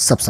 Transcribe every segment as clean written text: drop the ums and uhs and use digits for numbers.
Sup.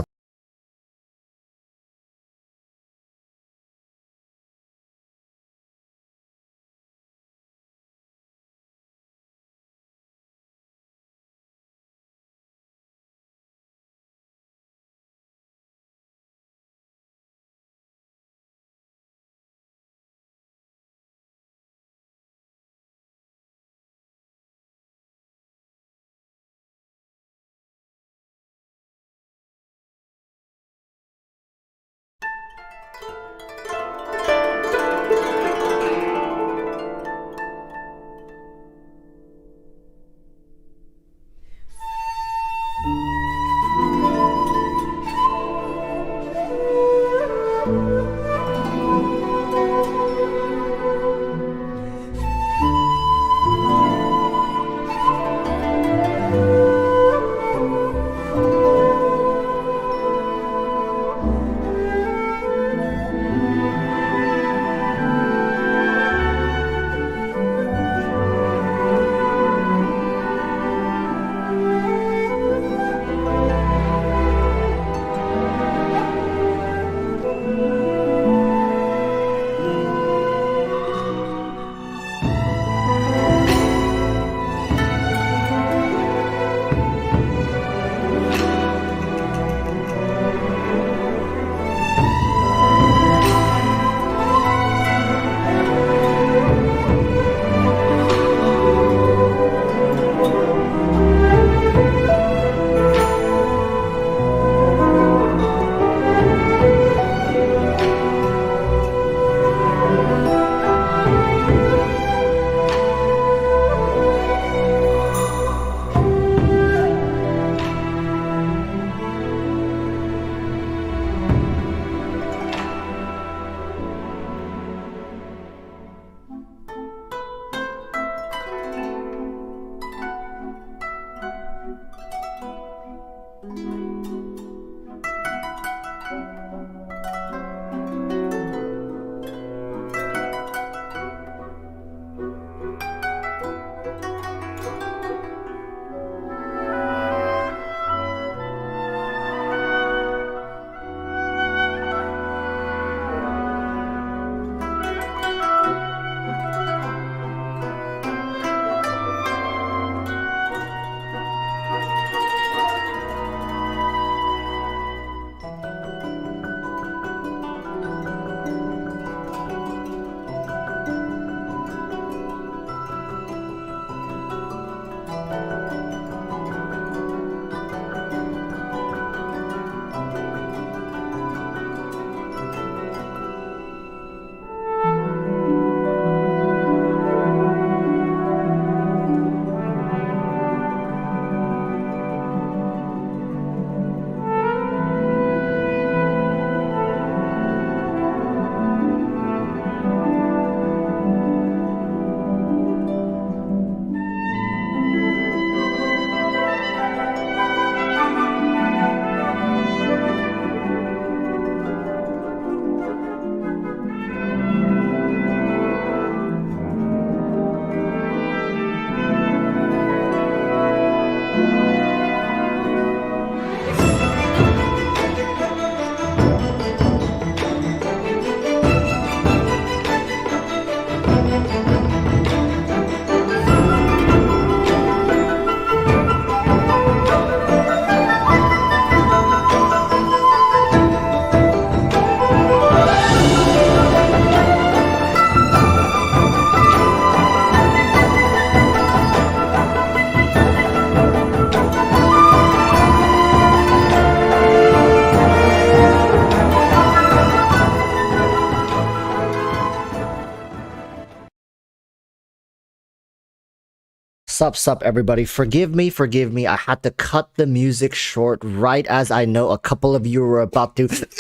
Sup, everybody. Forgive me. I had to cut the music short right as I know a couple of you were about to hit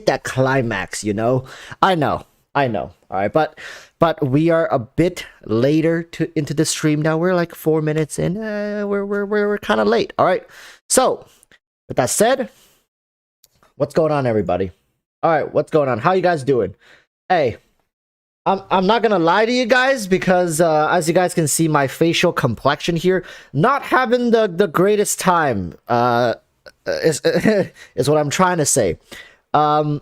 that climax, you know? I know. All right, but we are a bit later into the stream now. We're like 4 minutes in. We're kind of late. All right. So, with that said, what's going on, everybody? All right, what's going on? How you guys doing? Hey, I'm not gonna lie to you guys because as you guys can see, my facial complexion here, not having the greatest time is is what I'm trying to say. Um,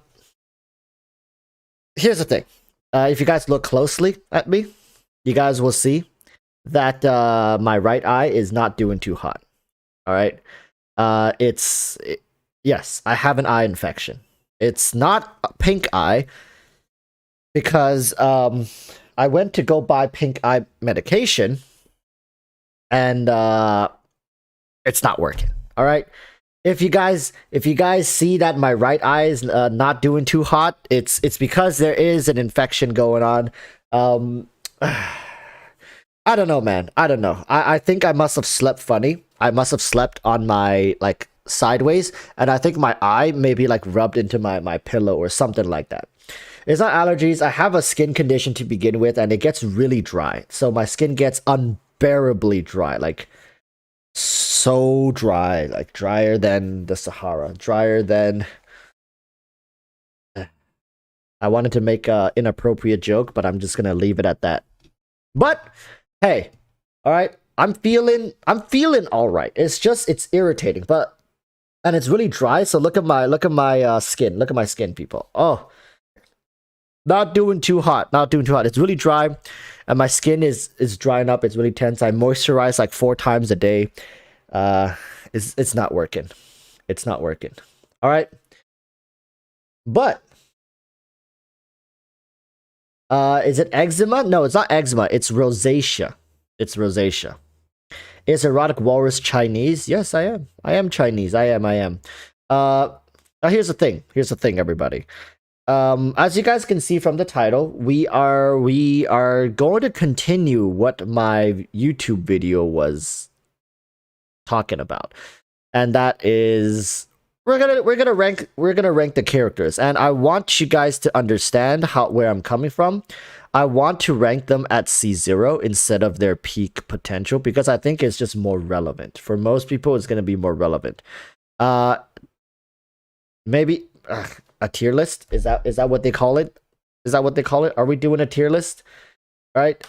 Here's the thing. If you guys look closely at me, you guys will see that my right eye is not doing too hot. All right. Yes, I have an eye infection. It's not a pink eye because I went to go buy pink eye medication and it's not working. All right. If you guys see that my right eye is not doing too hot, it's because there is an infection going on. I don't know, man. I don't know. I think I must have slept funny. I must have slept on my like sideways, and I think my eye maybe like rubbed into my pillow or something like that. It's not allergies. I have a skin condition to begin with, and it gets really dry. So my skin gets unbearably dry, like so dry, like drier than the Sahara, drier than. I wanted to make a inappropriate joke, but I'm just gonna leave it at that. But hey, all right, I'm feeling all right. It's irritating, and it's really dry. So look at my skin. Look at my skin, people. Oh, not doing too hot. Not doing too hot. It's really dry, and my skin is drying up. It's really tense. I moisturize like 4 times a day. It's not working. It's not working. All right, but is it eczema? No, it's not eczema. It's rosacea. It's rosacea. Is EroticWalruss Chinese? Yes, I am. I am Chinese. I am. Now here's the thing. Here's the thing, everybody. As you guys can see from the title, we are going to continue what my YouTube video was talking about, and that is we're gonna rank the characters, and I want you guys to understand where I'm coming from. I want to rank them at C0 instead of their peak potential because I think it's just more relevant. For most people, it's gonna be more relevant. Maybe a tier list, is that what they call it? Is that what they call it? Are we doing a tier list? All right.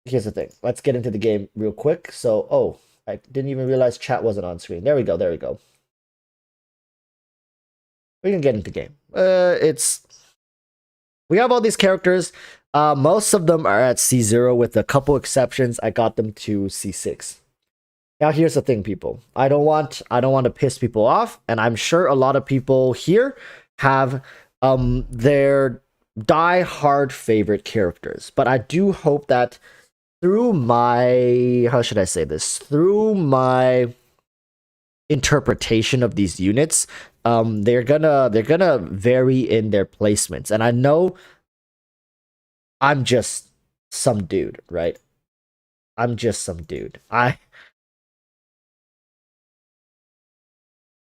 Here's the thing. Let's get into the game real quick. So, I didn't even realize chat wasn't on screen. There we go. There we go. We can get into the game. We have all these characters. Most of them are at C0 with a couple exceptions. I got them to C6. Now here's the thing, people. I don't want to piss people off, and I'm sure a lot of people here have their die-hard favorite characters. But I do hope that through my through my interpretation of these units, they're gonna vary in their placements. And I know I'm just some dude, right? I'm just some dude. I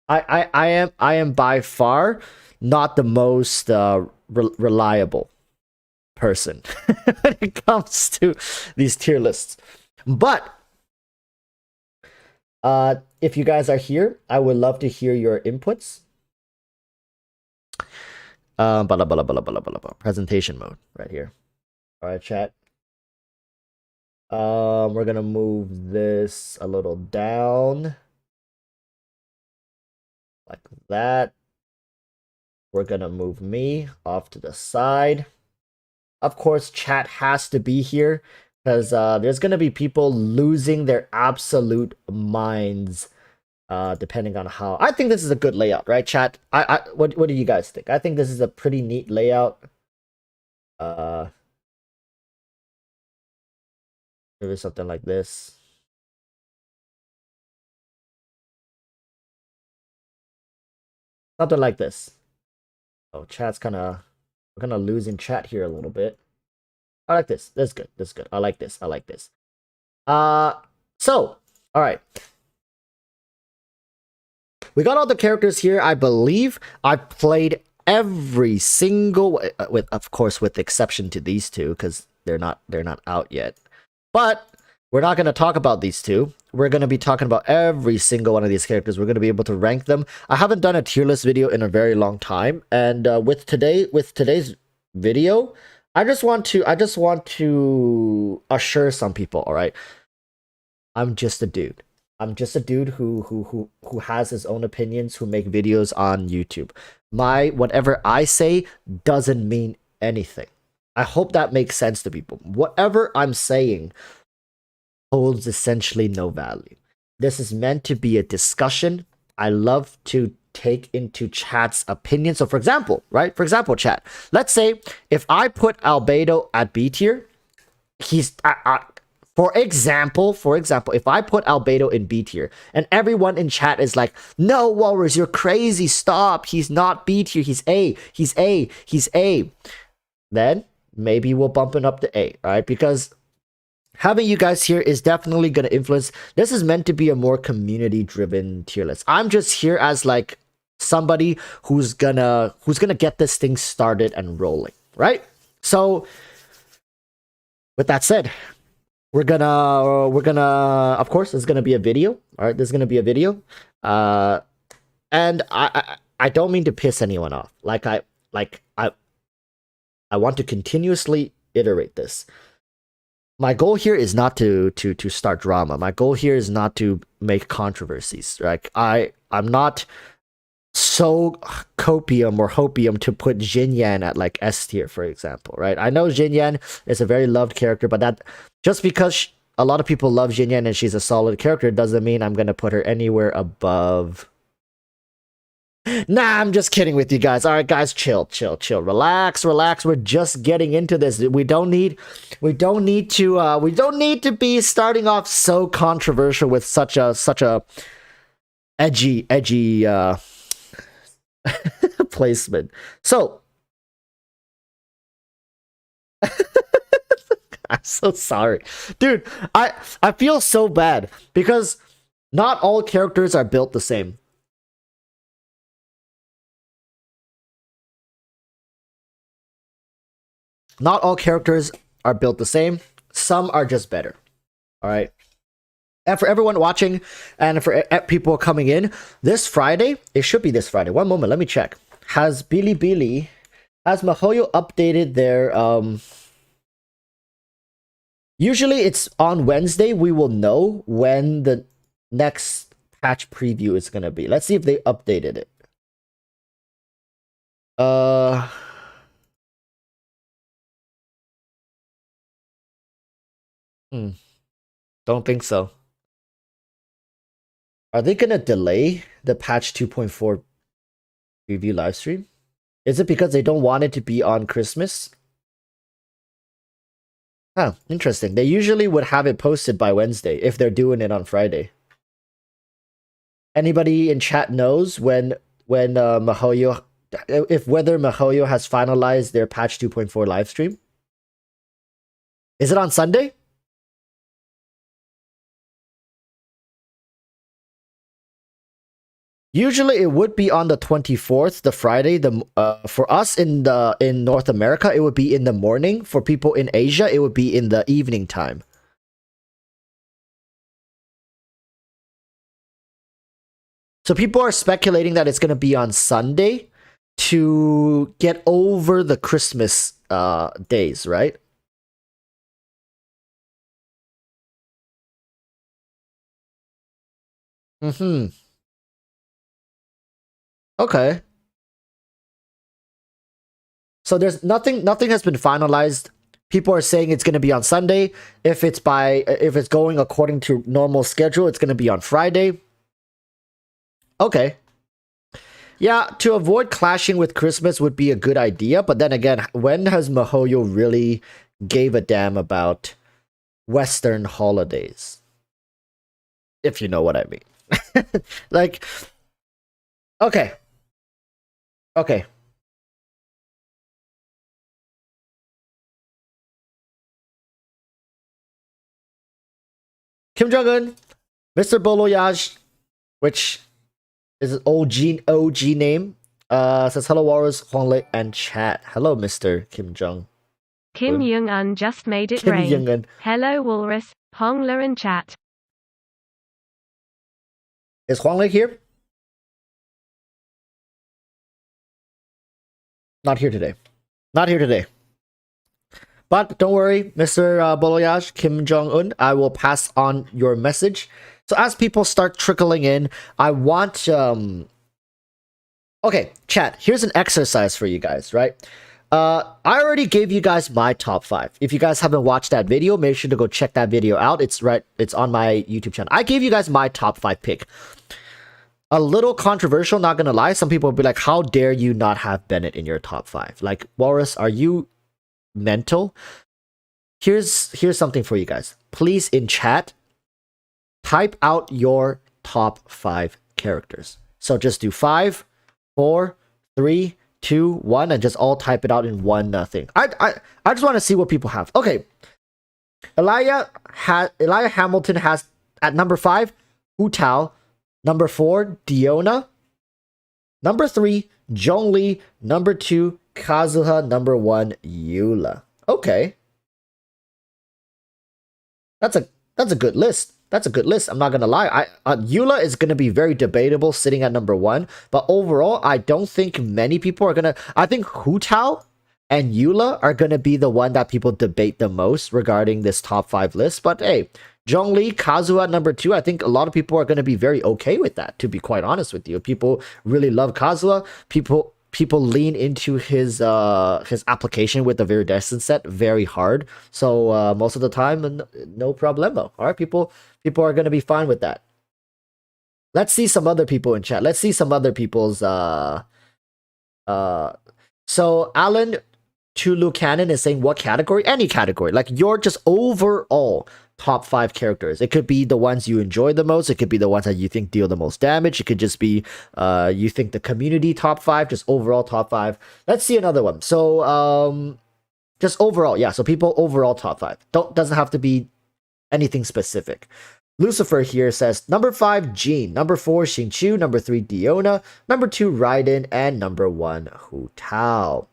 am by far not the most reliable person when it comes to these tier lists. But if you guys are here, I would love to hear your inputs. Presentation mode right here. All right, chat. We're gonna move this a little down like that. We're gonna move me off to the side. Of course, chat has to be here because there's gonna be people losing their absolute minds depending on how. I think this is a good layout, right, chat? What do you guys think? I think this is a pretty neat layout. Maybe something like this. Something like this. Oh, chat's we're kind of losing chat here a little bit. I like this. That's good. That's good. I like this. I like this. So, all right. We got all the characters here. I believe I played every single, of course, with exception to these two because they're not out yet. But we're not going to talk about these two. We're going to be talking about every single one of these characters. We're going to be able to rank them. I haven't done a tier list video in a very long time, and with today's video, I just want to assure some people, all right? I'm just a dude. I'm just a dude who has his own opinions, who make videos on YouTube. My whatever I say doesn't mean anything. I hope that makes sense to people. Whatever I'm saying holds essentially no value. This is meant to be a discussion. I love to take into chat's opinion. So for example, right? For example, chat. Let's say if I put Albedo at B tier, he's for example, if I put Albedo in B tier and everyone in chat is like, no, Walrus, you're crazy. Stop. He's not B tier. He's A. He's A. He's A. Then maybe we'll bump it up to A, right? Because having you guys here is definitely going to influence. This is meant to be a more community driven tier list. I'm just here as like somebody who's gonna get this thing started and rolling, right? So with that said, we're gonna of course there's gonna be a video. All right, there's gonna be a video. And I don't mean to piss anyone off. I want to continuously iterate this. My goal here is not to start drama. My goal here is not to make controversies. Like I'm not so copium or hopium to put Xinyan at like S tier, for example, right? I know Xinyan is a very loved character, but that just because a lot of people love Xinyan and she's a solid character doesn't mean I'm gonna put her anywhere above. Nah, I'm just kidding with you guys. All right, guys, chill. Relax. We're just getting into this. We don't need to be starting off so controversial with such a edgy placement. So I'm so sorry. Dude, I feel so bad because not all characters are built the same. Not all characters are built the same. Some are just better. All right. And for everyone watching and for people coming in, this Friday, it should be this Friday. One moment, let me check. Has Bilibili, has MiHoYo updated their usually it's on Wednesday we will know when the next patch preview is going to be. Let's see if they updated it. Don't think so. Are they gonna delay the patch 2.4 preview livestream? Is it because they don't want it to be on Christmas? Huh, interesting. They usually would have it posted by Wednesday if they're doing it on Friday. Anybody in chat knows when MiHoYo, if whether MiHoYo has finalized their patch 2.4 livestream? Is it on Sunday? Usually it would be on the 24th, the Friday. For us in North America, it would be in the morning. For people in Asia, it would be in the evening time. So people are speculating that it's going to be on Sunday to get over the Christmas days, right? Okay. So there's nothing has been finalized. People are saying it's going to be on Sunday. If it's going according to normal schedule, it's going to be on Friday. Okay. Yeah, to avoid clashing with Christmas would be a good idea, but then again, when has MiHoYo really gave a damn about Western holidays? If you know what I mean. Like, okay. Okay. Kim Jong-un, Mr. Boloyaj, which is an OG name, says hello Walrus, Huangle, and chat. Hello, Mr. Kim Jong. Kim Jong-un just made it Kim rain. Jong-un. Hello Walrus, Hongler, and chat. Is Huangle here? Not here today. Not here today. But don't worry, Mr. Boloyash, Kim Jong-un, I will pass on your message. So as people start trickling in, I want okay, chat, here's an exercise for you guys, right? I already gave you guys my top 5. If you guys haven't watched that video, make sure to go check that video out. It's on my YouTube channel. I gave you guys my top 5 pick. A little controversial, not gonna lie. Some people will be like, how dare you not have Bennett in your top 5? Like, Walrus, are you mental? Here's something for you guys. Please, in chat, type out your top 5 characters. So just do 5, 4, 3, 2, 1, and just all type it out in one thing. I just want to see what people have. Okay, Elijah Hamilton has at number 5 Hu Tao, number 4 Deona, number 3 Zhongli, number 2 Kazuha, number 1 Eula. Okay, that's a good list. That's a good list. I'm not gonna lie. Eula is gonna be very debatable, sitting at number 1. But overall, I don't think many people are gonna. I think Hu Tao and Eula are gonna be the one that people debate the most regarding this top 5 list. But hey, Zhongli, Kazuha number 2. I think a lot of people are gonna be very okay with that. To be quite honest with you, people really love Kazuha. People lean into his application with the Viridescent set very hard. So most of the time, no problemo. All right, people are gonna be fine with that. Let's see some other people in chat. Let's see some other people's so Alan Tulu Cannon is saying what category? Any category. Like your just overall top 5 characters. It could be the ones you enjoy the most. It could be the ones that you think deal the most damage. It could just be you think the community top 5, just overall top 5. Let's see another one. So just overall, yeah. So people overall top 5. Doesn't have to be anything specific. Lucifer here says number 5 Jean, number 4 Shinchu, number 3 Deona, number 2 Ryden, and number 1 Hu Tao.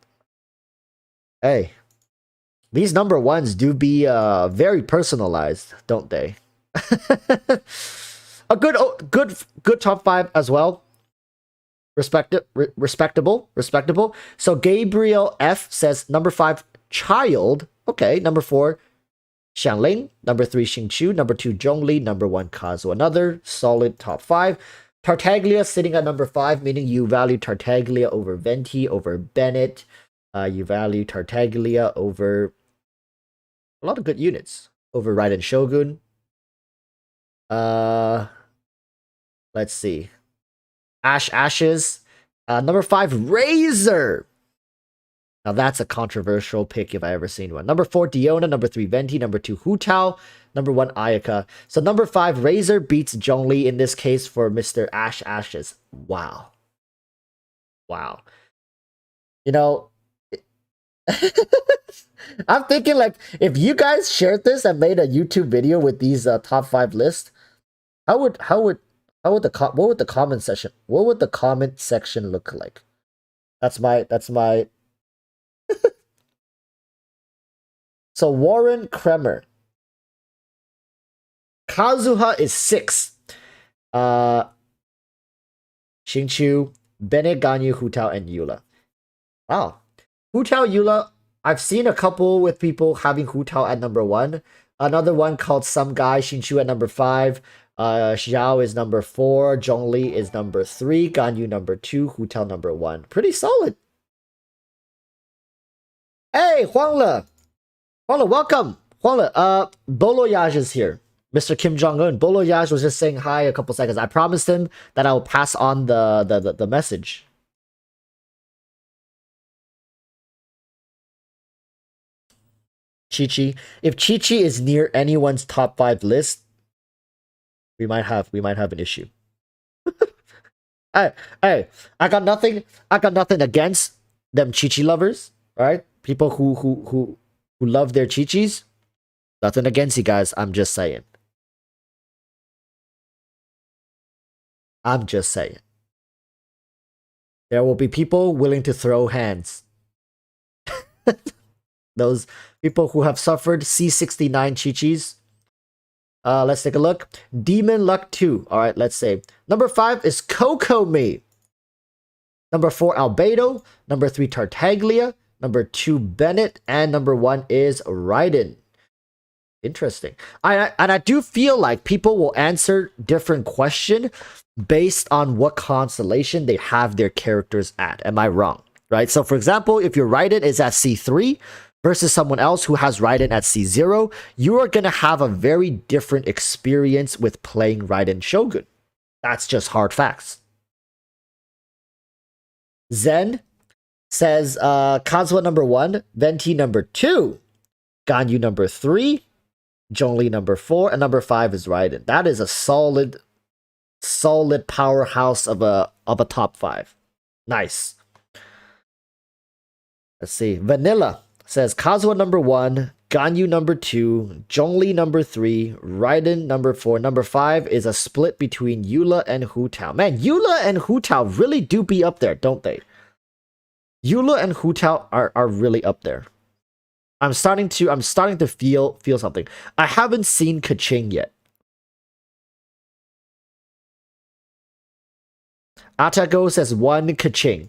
Hey, these number 1s do be very personalized, don't they? A good top 5 as well. Respectable. So Gabriel F says number 5 Child. Okay, number 4 Xianling, number 3 Xingqiu, number 2 Zhongli, number 1 Kazu. Another solid top 5. Tartaglia sitting at number 5, meaning you value Tartaglia over Venti, over Bennett. You value Tartaglia over a lot of good units. Over Ryden Shogun. Let's see. Ashes. Number 5 Razor. Now that's a controversial pick if I ever seen one. Number 4 Deona, number 3 Venti, number 2 Hu Tao, number 1 Ayaka. So number 5 Razor beats Zhongli in this case for Mr. Ashes. Wow. You know, I'm thinking like if you guys shared this and made a YouTube video with these top 5 lists, what would the comment section look like? That's my So Warren Kremer. Kazuha is 6. Xingqiu, Bennett, Ganyu, Hu Tao, and Eula. Wow. Hu Tao, Eula, I've seen a couple with people having Hu Tao at number 1. Another one called Some Guy, Xingqiu at number 5. Zhao is number 4. Zhongli is number 3. Ganyu number 2. Hu Tao number 1. Pretty solid. Hey, Huangle, welcome. Huangle, Boloyaj is here. Mr. Kim Jong-un. Boloyaj was just saying hi a couple seconds. I promised him that I'll pass on the message. Chi-Chi. If Chi-Chi is near anyone's top 5 list, we might have an issue. Hey, I got nothing against them Chi-Chi lovers, alright? People who love their Chi-Chis. Nothing against you guys, I'm just saying. There will be people willing to throw hands. Those people who have suffered C69 Chi-Chis. Let's take a look. Demon Luck 2. Alright, let's say. Number 5 is Coco Me. Number 4, Albedo. Number 3, Tartaglia. number 2 Bennett, and number 1 is Ryden. Interesting. And I do feel like people will answer different question based on what constellation they have their characters at. Am I wrong? Right? So for example, if your Ryden is at C3 versus someone else who has Ryden at C0, you are going to have a very different experience with playing Ryden Shogun. That's just hard facts. Zen says Kazuha number 1, Venti number 2, Ganyu number 3, Zhongli number 4, and number 5 is Ryden. That is a solid powerhouse of a top 5. Nice. Let's see. Vanilla says Kazuha number 1, Ganyu number 2, Zhongli number 3, Ryden number 4. Number 5 is a split between Eula and Hu Tao. Man, Eula and Hu Tao really do be up there, don't they? Eula and Hu Tao are really up there. I'm starting to feel something. I haven't seen Kaching yet. Atago says 1 Kaching.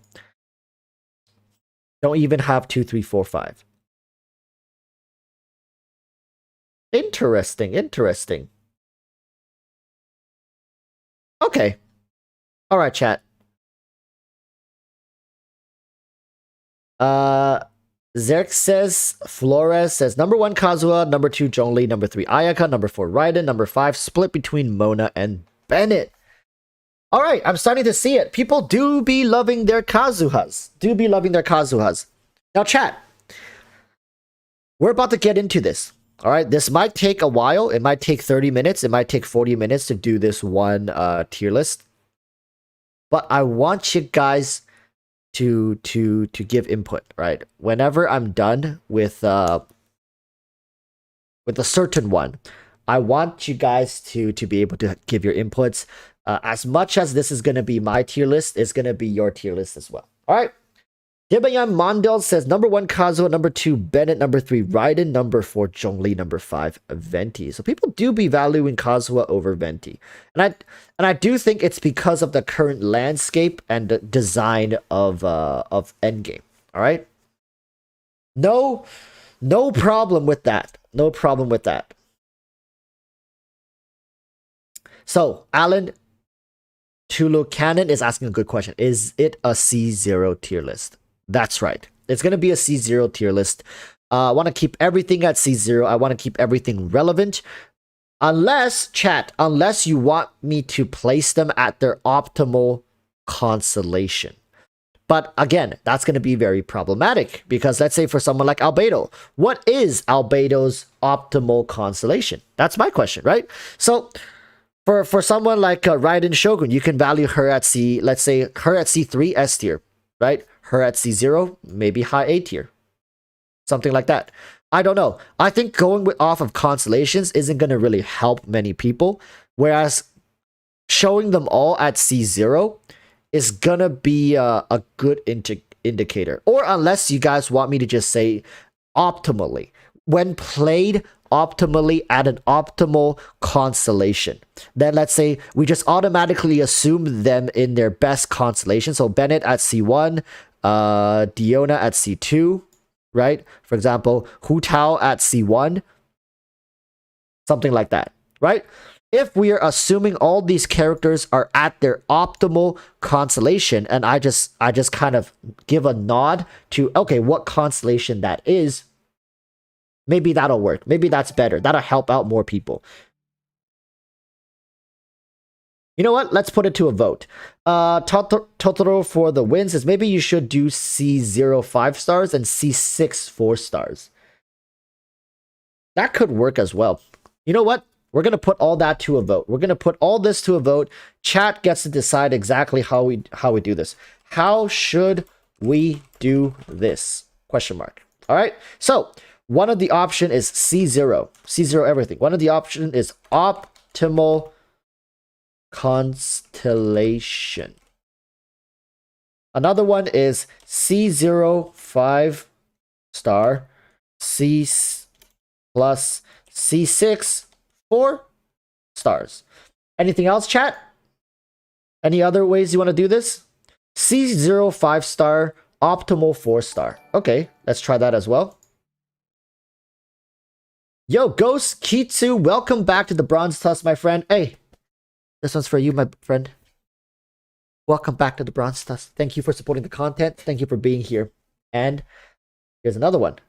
Don't even have 2, 3, 4, 5. Interesting. Okay. All right, chat. Zerk says, Flores says, number 1 Kazuha, number 2 Zhongli, number 3 Ayaka, number 4 Ryden, number 5 split between Mona and Bennett. All right, I'm starting to see it. People do be loving their Kazuhas. Now, chat, we're about to get into this. All right, this might take a while. It might take 30 minutes. It might take 40 minutes to do this one tier list. But I want you guys to give input, right? Whenever I'm done with a certain one, I want you guys to be able to give your inputs. As much as this is going to be my tier list, it's going to be your tier list as well. All right. Debayan Mondel says number 1 Kazuha, number 2 Bennett, number 3 Ryden, number 4 Zhongli, number 5 Venti. So people do be valuing Kazuha over Venti, and I do think it's because of the current landscape and the design of Endgame. All right, no problem with that. No problem with that. So Alan Tulu Cannon is asking a good question. Is it a C0 tier list? That's right. It's going to be a C0 tier list. I want to keep everything at C0. I want to keep everything relevant. Unless, chat, unless you want me to place them at their optimal constellation. But again, that's going to be very problematic because let's say for someone like Albedo, what is Albedo's optimal constellation? That's my question, right? So for someone like Ryden Shogun, you can value her at C, let's say her at C3 S tier, right? Her at C0, maybe high A tier. Something like that. I don't know. I think going off of constellations isn't going to really help many people. Whereas showing them all at C0 is going to be a good indicator. Or unless you guys want me to just say optimally. When played optimally at an optimal constellation, then let's say we just automatically assume them in their best constellation. So Bennett at C1, Deona at C2, right? For example, Hu Tao at C1, something like that, right? If we are assuming all these characters are at their optimal constellation, and I just kind of give a nod to, okay, what constellation that is, maybe that'll work. Maybe that's better. That'll help out more people. You know what? Let's put it to a vote. Totoro for the wins is maybe you should do C0 5 stars and C6 4 stars. That could work as well. You know what? We're going to put all that to a vote. We're going to put all this to a vote. Chat gets to decide exactly how we do this. How should we do this? Question mark. All right. So one of the option is C0. C0 everything. One of the option is optimal constellation. Another one is C0 5 star, C plus C6 4 stars. Anything else, chat? Any other ways you want to do this? C0 5 star optimal 4-star. Okay, let's try that as well. Yo, Ghost Kitsu, welcome back to the Bronze Tusk, my friend. Hey, this one's for you, my friend. Welcome back to the Bronze Tusk. Thank you for supporting the content. Thank you for being here. And here's another one.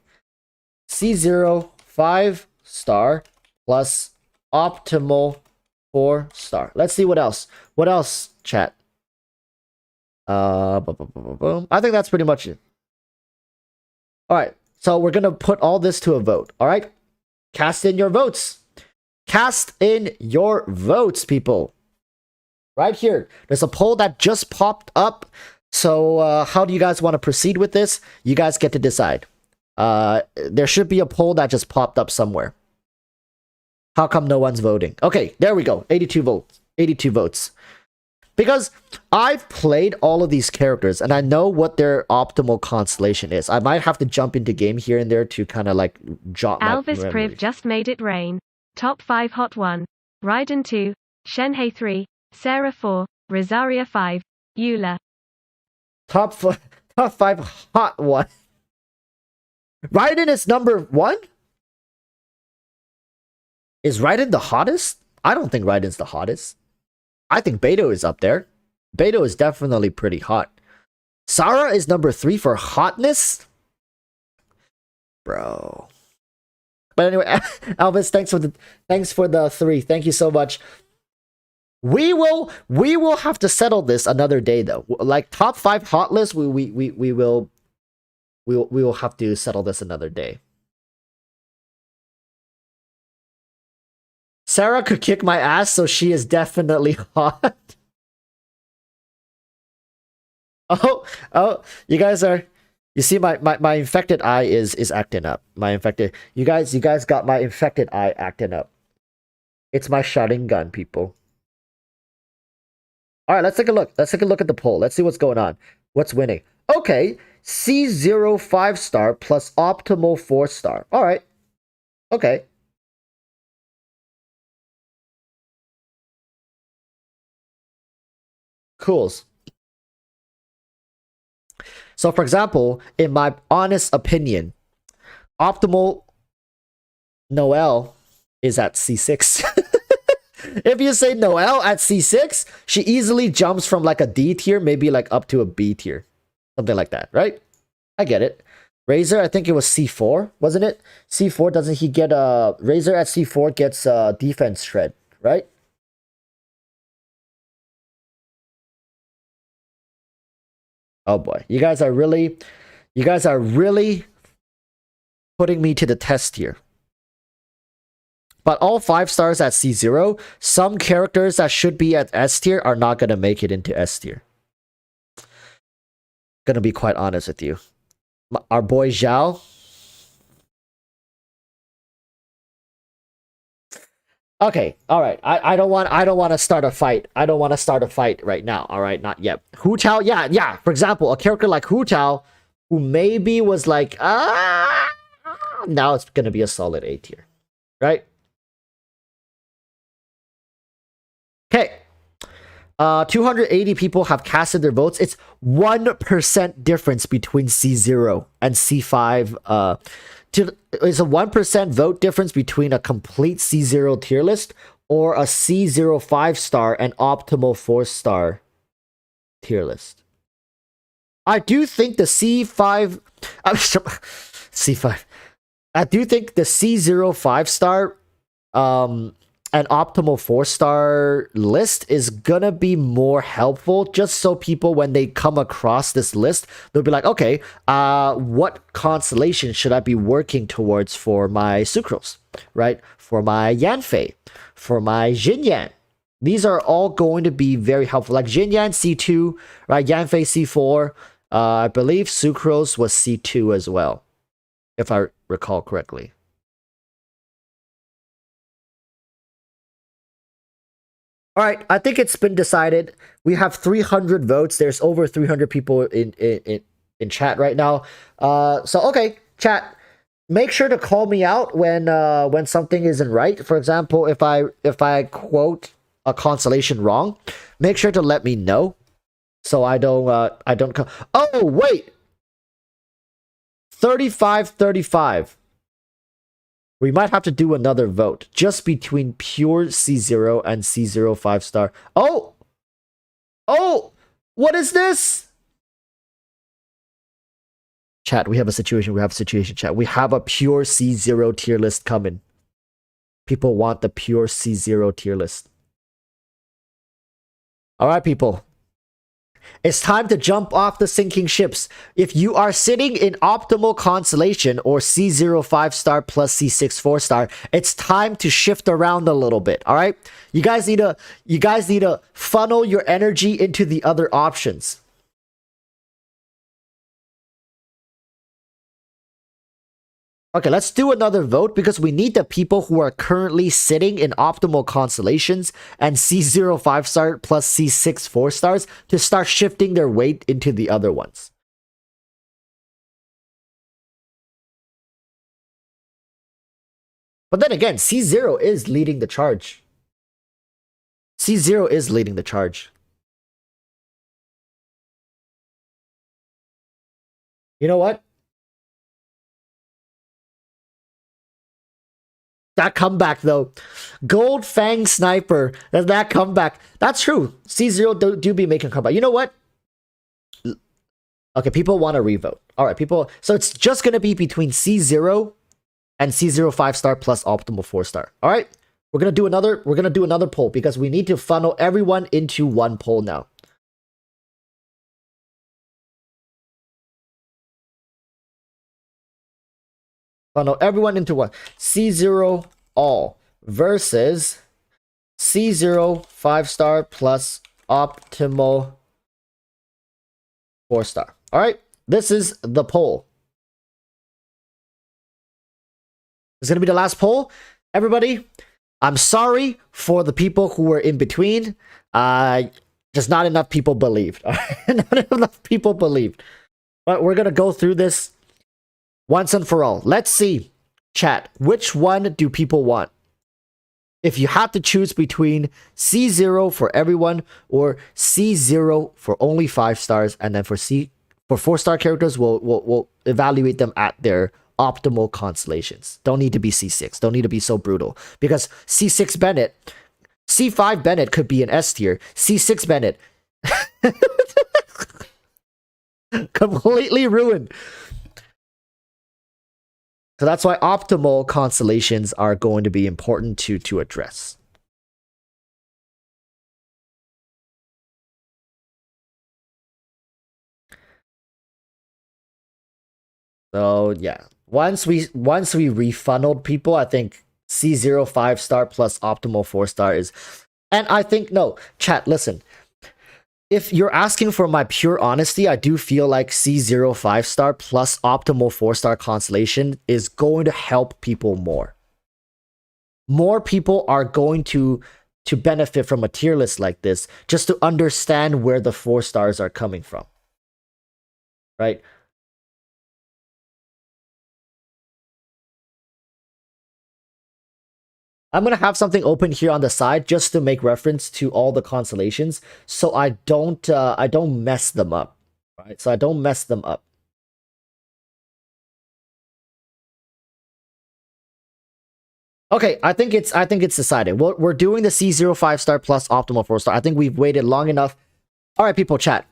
C0 5-star plus optimal 4-star. Let's see what else. What else, chat? Boom. I think that's pretty much it. All right, so we're gonna put all this to a vote. All right, cast in your votes. Cast in your votes, people. Right here, there's a poll that just popped up. So how do you guys want to proceed with this? You guys get to decide. There should be a poll that just popped up somewhere. How come no one's voting? Okay, there we go. 82 votes. 82 votes. Because I've played all of these characters and I know what their optimal constellation is. I might have to jump into game here and there to kind of like jot my Alvis Priv just made it rain. Top 5 Hot 1. Ryden 2. Shenhei 3. Sarah 4. Rosaria 5. Eula. Top 5 Hot 1. Ryden is number 1? Is Ryden the hottest? I don't think Ryden's the hottest. I think Beto is up there. Beto is definitely pretty hot. Sarah is number 3 for hotness? Bro. But anyway, Elvis, thanks for the 3. Thank you so much. We will have to settle this another day though. Like top 5 hot list, we will have to settle this another day. Sarah could kick my ass, so she is definitely hot. Oh, you guys are, you see my infected eye is acting up. You guys got my infected eye acting up. It's my shotting gun, people. All right, let's take a look. Let's take a look at the poll. Let's see what's going on. What's winning? Okay, C0 5-star plus optimal 4-star. All right. Okay. Cools. So, for example, in my honest opinion, optimal Noelle is at C6. If you say Noelle at C6, she easily jumps from like a D tier, maybe like up to a B tier. Something like that, right? I get it. Razor, I think it was C4, wasn't it? C4, doesn't he get a... Razor at C4 gets a defense shred, right? Oh boy, you guys are really putting me to the test here. But all 5 stars at C0, some characters that should be at S tier are not gonna make it into S tier. Gonna be quite honest with you. Our boy Zhao. Okay, all right. I don't want to start a fight. I don't want to start a fight right now. All right, not yet. Hu Tao, yeah. For example, a character like Hu Tao, who maybe was like, now it's gonna be a solid A tier, right? Okay. 280 people have casted their votes. It's 1% difference between C0 and C5. It's a 1% vote difference between a complete C0 tier list or a C0 5-star and optimal 4-star tier list. I do think the C5... C5. I do think the C0 5-star and optimal 4-star list is gonna be more helpful, just so people, when they come across this list, they'll be like, okay, what constellation should I be working towards for my Sucrose, right? For my Yanfei, for my Xinyan. These are all going to be very helpful. Like Xinyan C2, right? Yanfei C4. I believe Sucrose was C2 as well, if I recall correctly. All right, I think it's been decided. We have 300 votes. There's over 300 people in chat right now. So okay, chat. Make sure to call me out when something isn't right. For example, if I quote a constellation wrong, make sure to let me know, so I don't. Oh wait, 35-35. We might have to do another vote just between pure C0 and C0 5-star. Oh! Oh! What is this? Chat, we have a situation. We have a situation, chat. We have a pure C0 tier list coming. People want the pure C0 tier list. Alright, people. It's time to jump off the sinking ships. If you are sitting in optimal constellation or C0 5-star plus C6 4-star, it's time to shift around a little bit. All right, you guys need to funnel your energy into the other options. Okay, let's do another vote because we need the people who are currently sitting in optimal constellations and C0 5-star plus C6 4-stars to start shifting their weight into the other ones. But then again, C0 is leading the charge. C0 is leading the charge. You know what? That comeback though, Gold Fang Sniper, that comeback, that's true. C0 do be making a comeback. You know what? Okay, people want to revote. All right, people. So it's just gonna be between C0 and C0 5-star plus optimal 4-star. All right, we're gonna do another poll because we need to funnel everyone into one poll now. Funnel everyone into one. C0 all versus C0 5-star plus optimal 4-star. All right, this is the poll. It's gonna be the last poll. Everybody, I'm sorry for the people who were in between. Just not enough people believed. Not enough people believed. But we're gonna go through this once and for all. Let's see, chat, which one do people want? If you have to choose between C0 for everyone or C0 for only 5 stars, and then for 4-star characters, we'll evaluate them at their optimal constellations. Don't need to be C6. Don't need to be so brutal. Because C6 Bennett, C5 Bennett could be an S tier. C6 Bennett completely ruined. So that's why optimal constellations are going to be important to address. So yeah, once we refunneled people, I think C0 5-star plus optimal 4-star is, and I think no, chat, listen. If you're asking for my pure honesty, I do feel like C0 5-star plus optimal 4-star constellation is going to help people more. More people are going to benefit from a tier list like this just to understand where the 4 stars are coming from. Right? I'm gonna have something open here on the side just to make reference to all the constellations, so I don't mess them up, right? So I don't mess them up. Okay, I think it's decided. We're doing the C0 5-star plus optimal 4-star. I think we've waited long enough. All right, people, chat.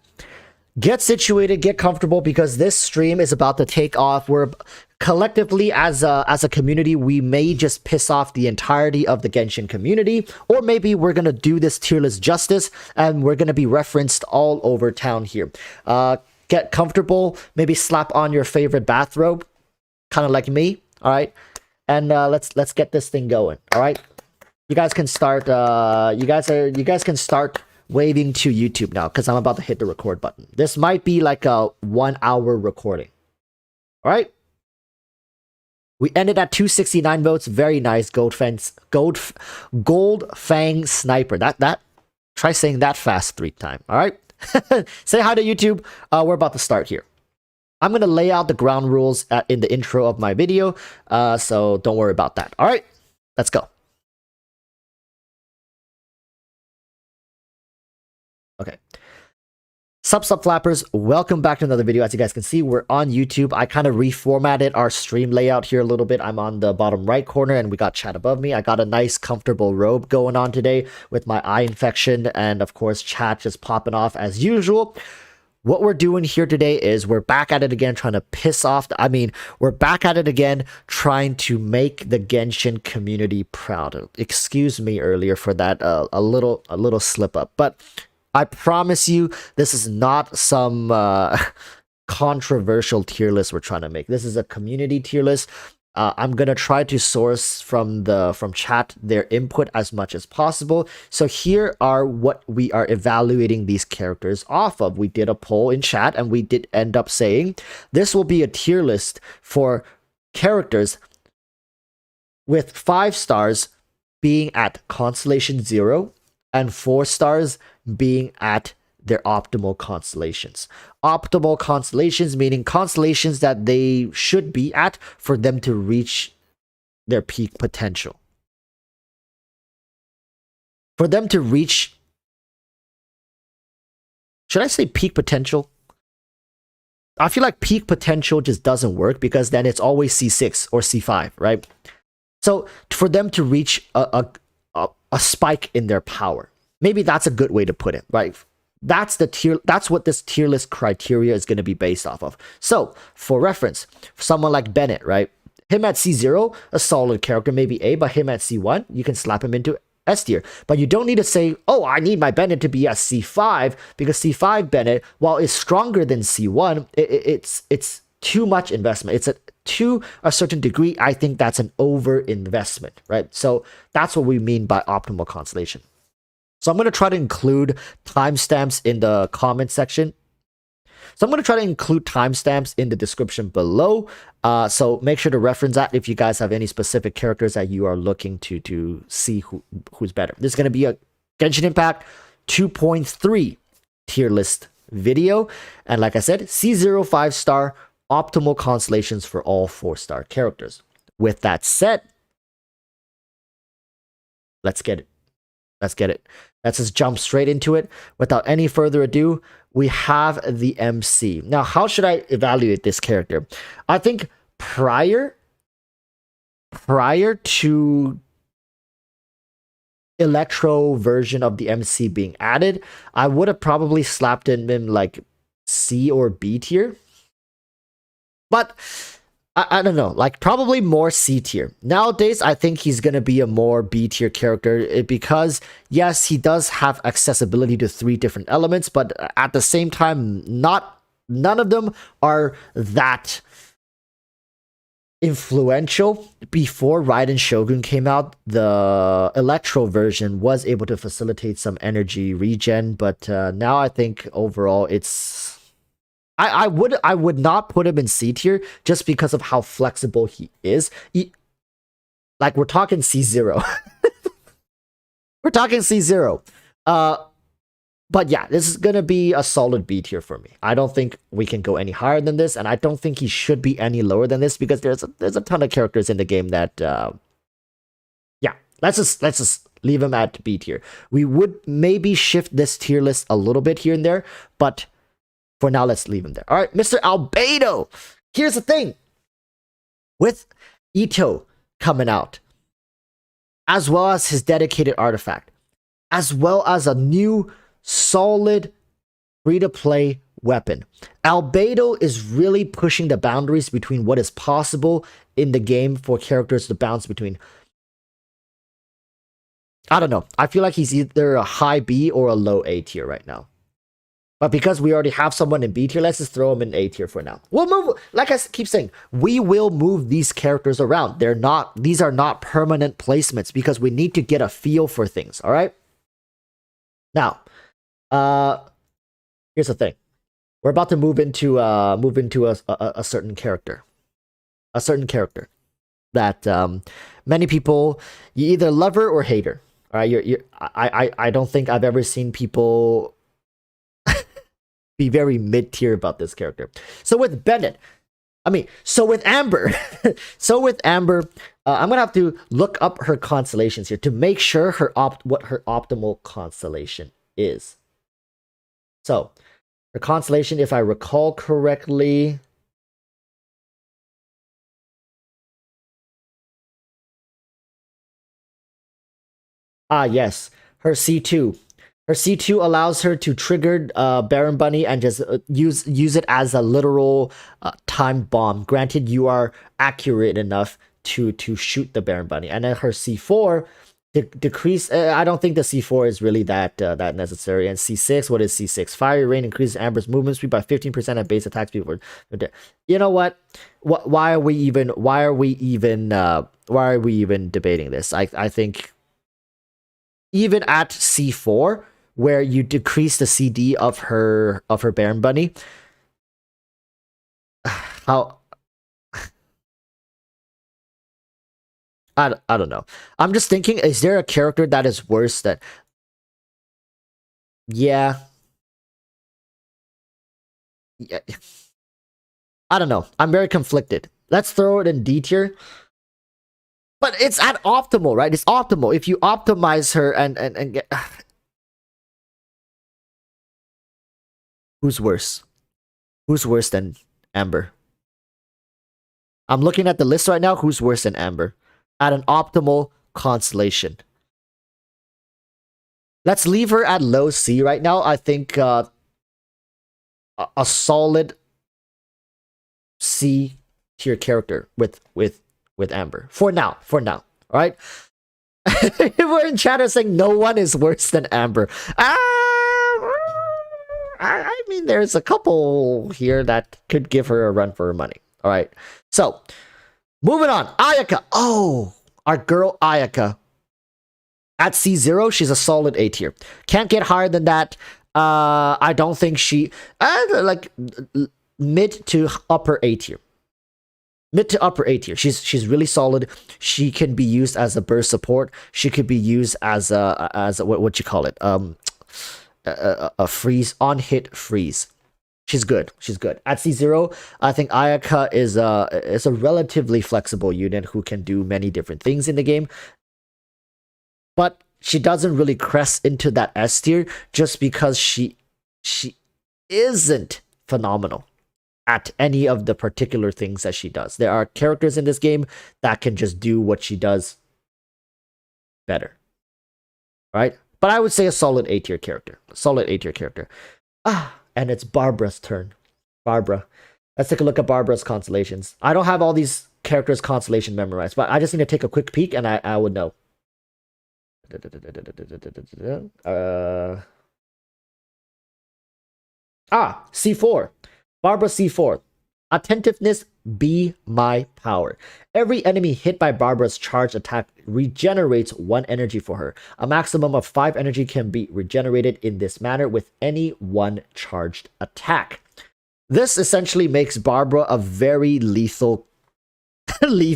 Get situated, get comfortable, because this stream is about to take off. We're collectively, as a community, we may just piss off the entirety of the Genshin community, or maybe we're gonna do this tier list justice, and we're gonna be referenced all over town here. Get comfortable, maybe slap on your favorite bathrobe, kind of like me. All right, and let's get this thing going. All right, you guys can start. You guys can start waving to YouTube now, because I'm about to hit the record button. This might be like a 1-hour recording. All right. We ended at 269 votes. Very nice, Gold Fang Sniper. That. Try saying that fast 3 times. All right. Say hi to YouTube. We're about to start here. I'm gonna lay out the ground rules in the intro of my video. So don't worry about that. All right. Let's go. Okay. Sup flappers, welcome back to another video. As you guys can see, we're on YouTube. I kind of reformatted our stream layout here a little bit. I'm on the bottom right corner and we got chat above me. I got a nice comfortable robe going on today with my eye infection and of course chat just popping off as usual. What we're doing here today is we're back at it again trying to piss off we're back at it again trying to make the Genshin community proud. Excuse me earlier for that a little slip up, but I promise you, this is not some controversial tier list we're trying to make. This is a community tier list. I'm gonna try to source from chat their input as much as possible. So here are what we are evaluating these characters off of. We did a poll in chat, and we did end up saying this will be a tier list for characters with 5 stars being at Constellation 0 and 4 stars being at their optimal constellations. Optimal constellations meaning constellations that they should be at for them to reach their peak potential. For them to reach... Should I say peak potential? I feel like peak potential just doesn't work because then it's always C6 or C5, right? So for them to reach a spike in their power. Maybe that's a good way to put it, right? That's what this tier list criteria is going to be based off of. So, for reference, for someone like Bennett, right? Him at C0, a solid character, maybe A, but him at C1, you can slap him into S tier. But you don't need to say, oh, I need my Bennett to be at C5, because C5 Bennett, while it's stronger than C1, it's too much investment. It's to a certain degree, I think that's an over investment, right? So, that's what we mean by optimal constellation. So I'm going to try to include timestamps in the comment section. So I'm going to try to include timestamps in the description below. So make sure to reference that if you guys have any specific characters that you are looking to see who's better. This is going to be a Genshin Impact 2.3 tier list video. And like I said, C0 5-star optimal constellations for all 4-star characters. With that said, let's get it. Let's just jump straight into it. Without any further ado, we have the MC. Now, how should I evaluate this character? I think prior to Electro version of the MC being added, I would have probably slapped him in like C or B tier. But I don't know, like probably more C tier. Nowadays, I think he's going to be a more B tier character because, yes, he does have accessibility to 3 different elements, but at the same time, none of them are that influential. Before Ryden Shogun came out, the Electro version was able to facilitate some energy regen, but now I think overall it's... I would not put him in C tier just because of how flexible he is. Like we're talking C0. We're talking C0. But yeah, this is gonna be a solid B tier for me. I don't think we can go any higher than this, and I don't think he should be any lower than this because there's a ton of characters in the game that yeah, let's just leave him at B tier. We would maybe shift this tier list a little bit here and there, but for now, let's leave him there. All right, Mr. Albedo. Here's the thing. With Ito coming out, as well as his dedicated artifact, as well as a new solid free-to-play weapon, Albedo is really pushing the boundaries between what is possible in the game for characters to bounce between. I don't know. I feel like he's either a high B or a low A tier right now. But because we already have someone in B tier, let's just throw him in A tier for now. We'll move, like I keep saying, we will move these characters around. These are not permanent placements because we need to get a feel for things, all right? Now, here's the thing. We're about to move into a certain character. A certain character that many people, you either love her or hate her. All right, I don't think I've ever seen people be very mid-tier about this character. So with Bennett, so with Amber, I'm gonna have to look up her constellations here to make sure what her optimal constellation is. So Her constellation, if I recall correctly. Ah, yes. Her C2. Her C2 allows her to trigger Baron Bunny and just use it as a literal time bomb. Granted, you are accurate enough to shoot the Baron Bunny. And then her C4 decrease. I don't think the C4 is really that necessary. And C6, what is C6? Fiery Rain increases Amber's movement speed by 15% and base attack speed. You know what? Why are we even debating this? I think even at C4, where you decrease the CD of her Baron Bunny, how I don't know. I'm just thinking, is there a character that is worse than? Yeah. Yeah. I don't know. I'm very conflicted. Let's throw it in D tier. But it's at optimal, right? It's optimal. If you optimize her and get... Who's worse? Who's worse than Amber? I'm looking at the list right now. Who's worse than Amber? At an optimal constellation. Let's leave her at low C right now. I think a solid C tier character with Amber. For now. All right? We're in chatter saying no one is worse than Amber. I mean, there's a couple here that could give her a run for her money. All right. So, moving on. Ayaka. Oh, our girl Ayaka. At C0, she's a solid A tier. Can't get higher than that. I don't think she... like, mid to upper A tier. Mid to upper A tier. She's really solid. She can be used as a burst support. She could be used as a what you call it? A freeze, on hit freeze. She's good. At C0, I think Ayaka is a relatively flexible unit who can do many different things in the game. But she doesn't really crest into that S tier just because she isn't phenomenal at any of the particular things that she does. There are characters in this game that can just do what she does better. Right? But I would say a solid A tier character. And it's Barbara's turn. Barbara. Let's take a look at Barbara's constellations. I don't have all these characters' constellation memorized, but I just need to take a quick peek and I would know. C4. Barbara C4. Attentiveness be my power. Every enemy hit by Barbara's charge attack regenerates 1 energy for her. A maximum of 5 energy can be regenerated in this manner with any 1 charged attack. This essentially makes Barbara a very lethal pretty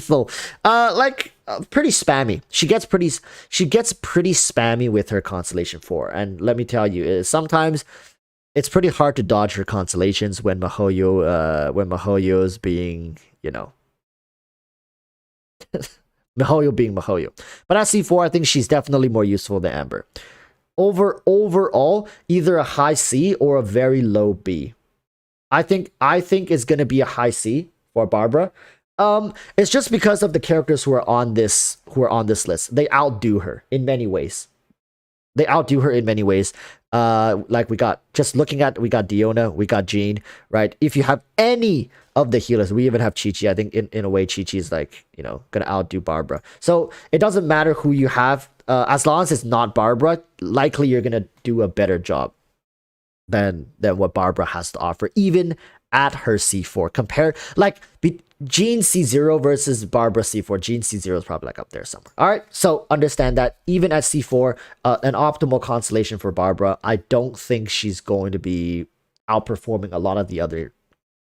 spammy. She gets pretty spammy with her constellation 4. And let me tell you, sometimes it's pretty hard to dodge her constellations when Mihoyo's being, Mihoyo being Mihoyo. But at C4, I think she's definitely more useful than Amber. Overall, either a high C or a very low B. I think it's gonna be a high C for Barbara. It's just because of the characters who are on this list. They outdo her in many ways. Like we got Deona, we got Jean, right? If you have any of the healers, we even have Chi-Chi. I think in a way Chi-Chi is gonna outdo Barbara. So it doesn't matter who you have, as long as it's not Barbara, likely you're gonna do a better job than what Barbara has to offer, even at her C4. Jean C0 versus Barbara C4. Jean C0 is probably up there somewhere. All right, so understand that even at C4, an optimal constellation for Barbara, I don't think she's going to be outperforming a lot of the other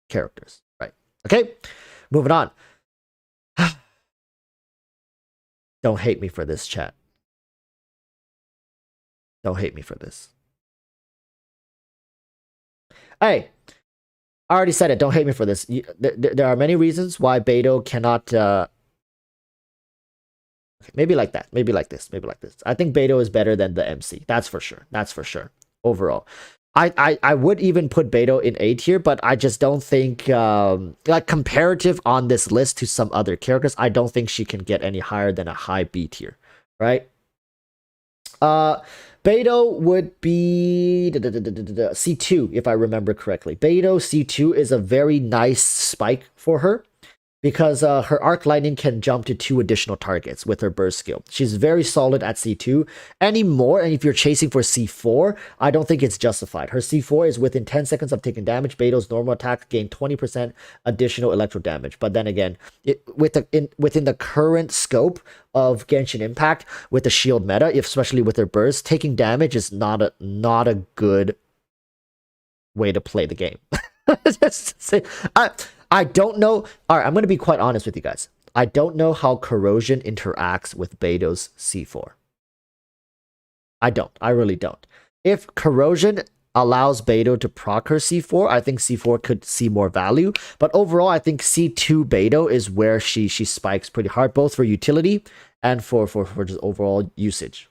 characters. Right? Okay, moving on. Don't hate me for this, chat. Don't hate me for this. Hey, I already said it. Don't hate me for this. There are many reasons why Beidou cannot... maybe like that. Maybe like this. I think Beidou is better than the MC. That's for sure. Overall. I would even put Beidou in A tier, but I just don't think like comparative on this list to some other characters, I don't think she can get any higher than a high B tier, right? Beidou would be C2 if I remember correctly. Beidou C2 is a very nice spike for her, because her arc lightning can jump to 2 additional targets with her burst skill. She's very solid at C2 anymore, and if you're chasing for C4, I don't think it's justified. Her C4 is within 10 seconds of taking damage. Beidou's normal attack gain 20% additional electro damage. But then again, within the current scope of Genshin Impact with the shield meta, especially with her burst, taking damage is not a good way to play the game. Just say, I don't know. All right, I'm going to be quite honest with you guys. I don't know how corrosion interacts with Beidou's C4. I don't. I really don't. If corrosion allows Beidou to proc her C4, I think C4 could see more value. But overall, I think C2 Beidou is where she spikes pretty hard, both for utility and for just overall usage.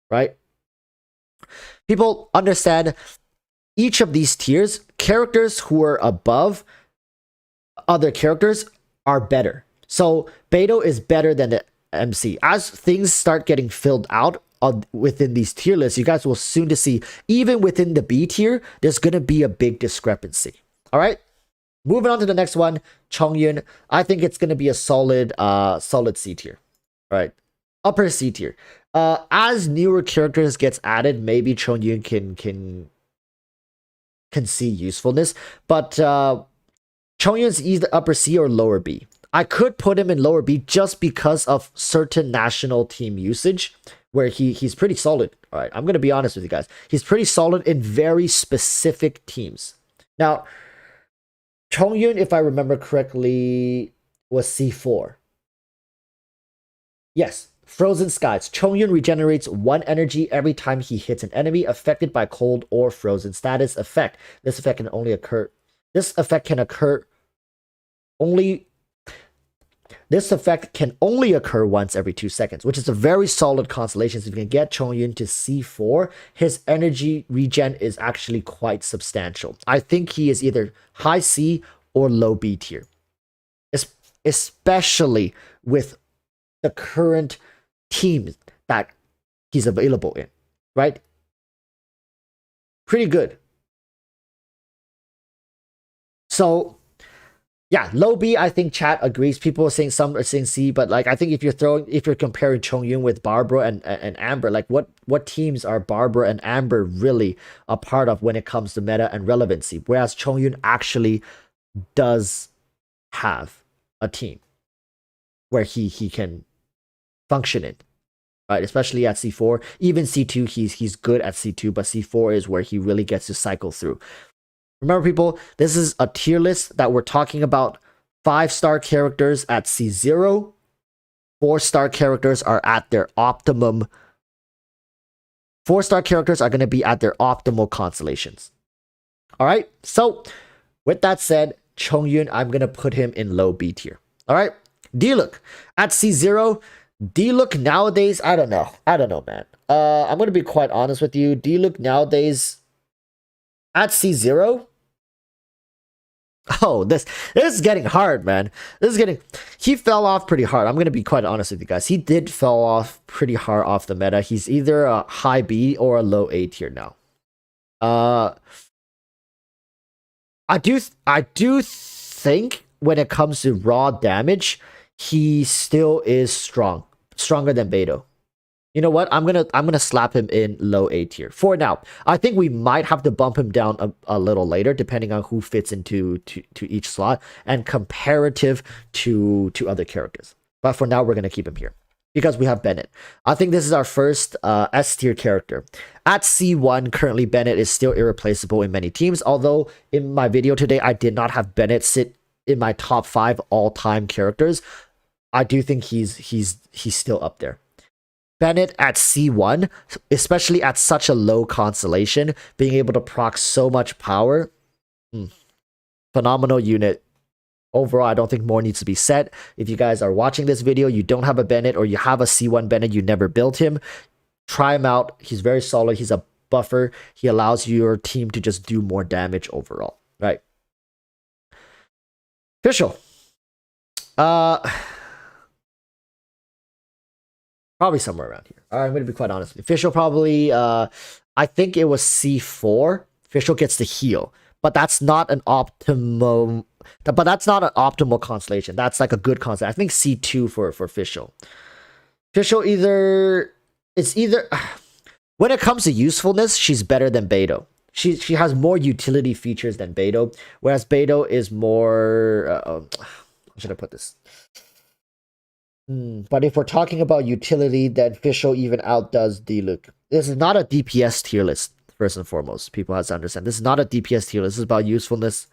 Right? People understand each of these tiers, characters who are above other characters are better. So Beidou is better than the MC. As things start getting filled out within these tier lists, you guys will soon to see, even within the B tier, there's going to be a big discrepancy. All right, moving on to the next one, Chongyon. I think it's going to be a solid C tier. All right, upper C tier. As newer characters gets added, maybe Chongyon can see usefulness, but Chongyon's either upper C or lower B. I could put him in lower B just because of certain national team usage, where he's pretty solid. All right, I'm going to be honest with you guys. He's pretty solid in very specific teams. Now, Chongyon, if I remember correctly, was C4. Yes, Frozen Skies. Chongyon regenerates 1 energy every time he hits an enemy affected by cold or frozen status effect. This effect can only occur once every 2 seconds, which is a very solid constellation. So if you can get Chongyon to C4, his energy regen is actually quite substantial. I think he is either high C or low B tier, especially with the current team that he's available in, right? Pretty good. So yeah, low B, I think chat agrees. People are saying, some are saying C, but like I think if you're comparing Chongyun with Barbara and Amber, like what teams are Barbara and Amber really a part of when it comes to meta and relevancy? Whereas Chongyun actually does have a team where he can function in, right? Especially at C4. Even C2, he's good at C2, but C4 is where he really gets to cycle through. Remember, people, this is a tier list that we're talking about 5-star characters at C0. 4-star characters are at their optimum. 4-star characters are going to be at their optimal constellations. All right. So with that said, Chongyun, I'm going to put him in low B tier. All right. D-Look at C0. D-Look nowadays, I don't know, man. I'm going to be quite honest with you. D-Look nowadays at C0. Oh, this is getting hard, man. He fell off pretty hard. I'm going to be quite honest with you guys. He did fall off pretty hard off the meta. He's either a high B or a low A tier now. I do think when it comes to raw damage, he still is stronger than Beidou. You know what? I'm gonna slap him in low A tier for now. I think we might have to bump him down a little later, depending on who fits into to each slot and comparative to other characters. But for now, we're gonna keep him here because we have Bennett. I think this is our first S tier character. At C1, currently Bennett is still irreplaceable in many teams. Although in my video today, I did not have Bennett sit in my top 5 all-time characters. I do think he's still up there. Bennett at C1, especially at such a low constellation, being able to proc so much power, phenomenal unit. Overall, I don't think more needs to be said. If you guys are watching this video, you don't have a Bennett or you have a C1 Bennett, you never built him, try him out. He's very solid. He's a buffer. He allows your team to just do more damage overall, right? Official. Probably somewhere around here. All right, I'm going to be quite honest with you. Official probably, I think it was C4. Official gets the heal, but that's not an optimum. But that's not an optimal constellation. That's like a good constellation. I think C2 for official. Official it's either when it comes to usefulness, she's better than Beidou. She has more utility features than Beidou, whereas Beidou is more. How should I put this? But if we're talking about utility, then official even outdoes Diluc. This is not a DPS tier list. First and foremost, people have to understand this is not a DPS tier list. This is about usefulness.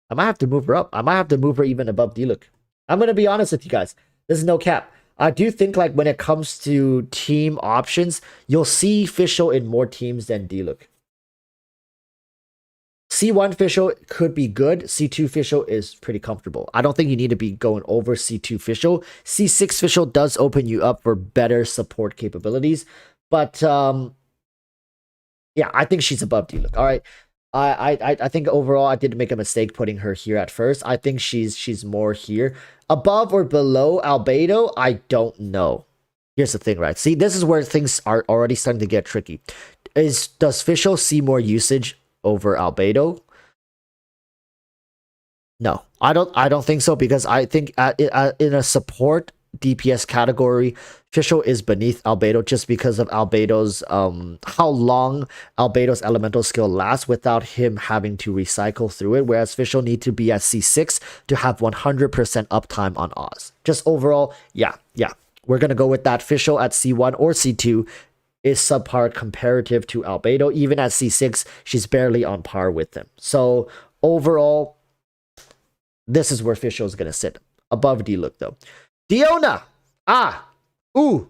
I might have to move her up. I might have to move her even above Diluc. I'm gonna be honest with you guys. This is no cap. I do think like when it comes to team options, you'll see official in more teams than Diluc. C1 official could be good. C2 official is pretty comfortable. I don't think you need to be going over C2 official. C6 official does open you up for better support capabilities. But yeah, I think she's above Diluc. All right. I think overall I did make a mistake putting her here at first. I think she's more here. Above or below Albedo, I don't know. Here's the thing, right? See, this is where things are already starting to get tricky. Does official see more usage over Albedo? No, I don't think so, because I think in a support DPS category, official is beneath Albedo just because of Albedo's how long Albedo's elemental skill lasts without him having to recycle through it, whereas official need to be at C6 to have 100% uptime on Oz. Just overall, yeah, we're gonna go with that. Official at C1 or C2 is subpar comparative to Albedo. Even at C6, she's barely on par with them. So overall, this is where official is gonna sit above Diluc though. Deona! C2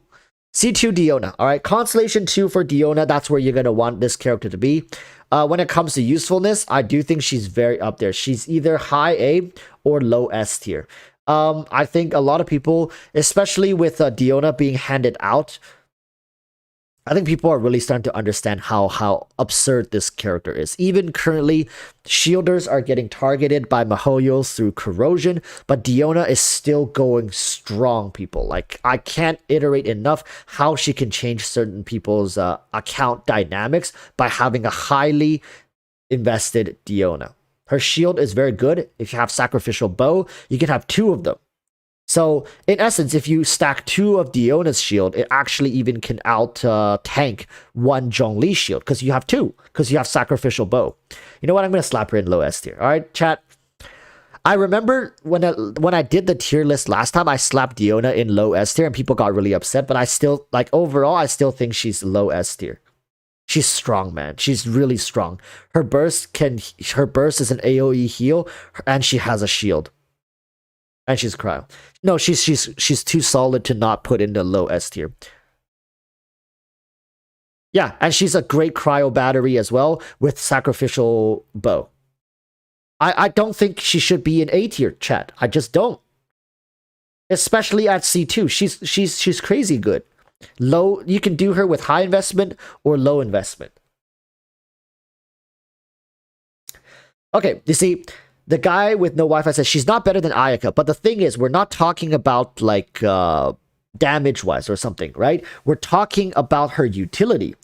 Deona. Alright, Constellation 2 for Deona. That's where you're going to want this character to be. When it comes to usefulness, I do think she's very up there. She's either high A or low S tier. I think a lot of people, especially with Deona being handed out, I think people are really starting to understand how absurd this character is. Even currently, shielders are getting targeted by Mihoyos through corrosion, but Deona is still going strong, people. Like, I can't iterate enough how she can change certain people's account dynamics by having a highly invested Deona. Her shield is very good. If you have Sacrificial Bow, you can have 2 of them. So, in essence, if you stack 2 of Deona's shield, it actually even can tank 1 Zhongli shield, because you have 2, because you have Sacrificial Bow. You know what? I'm going to slap her in low S tier. All right, chat? I remember when I did the tier list last time, I slapped Deona in low S tier, and people got really upset, but I still, like, overall, I still think she's low S tier. She's strong, man. She's really strong. Her burst is an AoE heal, and she has a shield. And she's cryo. No, she's too solid to not put in the low S tier. Yeah, and she's a great cryo battery as well with Sacrificial Bow. I don't think she should be in A tier, chat. I just don't. Especially at C2. She's crazy good. Low, you can do her with high investment or low investment. Okay, you see, the guy with no Wi-Fi says she's not better than Ayaka, but the thing is, we're not talking about like damage-wise or something, right? We're talking about her utility.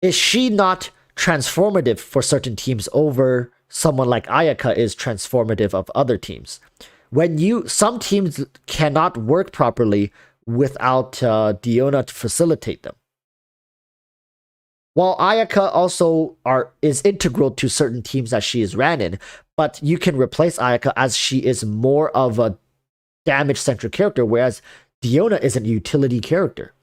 Is she not transformative for certain teams over someone like Ayaka is transformative of other teams? Some teams cannot work properly without Deona to facilitate them. While Ayaka also is integral to certain teams that she is ran in, but you can replace Ayaka as she is more of a damage-centric character, whereas Deona is a utility character.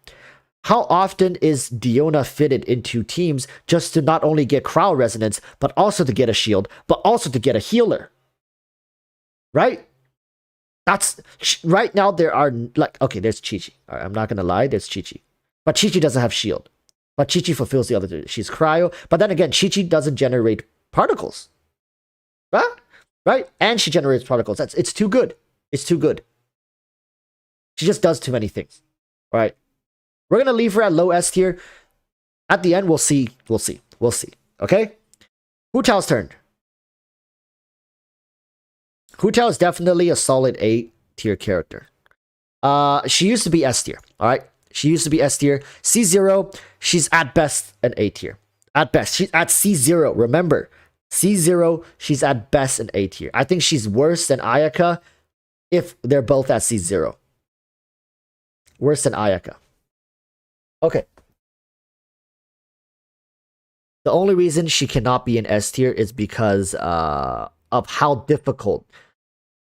How often is Deona fitted into teams just to not only get crowd resonance, but also to get a shield, but also to get a healer? Right? Right now there are, like, okay, there's Chi-Chi. All right, I'm not gonna lie, there's Chi-Chi. But Chi-Chi doesn't have shield. But Chi-Chi fulfills the other two. She's cryo. But then again, Chi-Chi doesn't generate particles. Right? And she generates particles. It's too good. It's too good. She just does too many things. All right. We're going to leave her at low S tier. At the end, we'll see. We'll see. We'll see. Okay? Hu Tao's turn. Hu Tao is definitely a solid A tier character. She used to be S tier. All right? She used to be S tier. C0, she's at best an A tier. At best. She's at C0. Remember, C0, she's at best an A tier. I think she's worse than Ayaka if they're both at C0. Worse than Ayaka. Okay. The only reason she cannot be an S tier is because of how difficult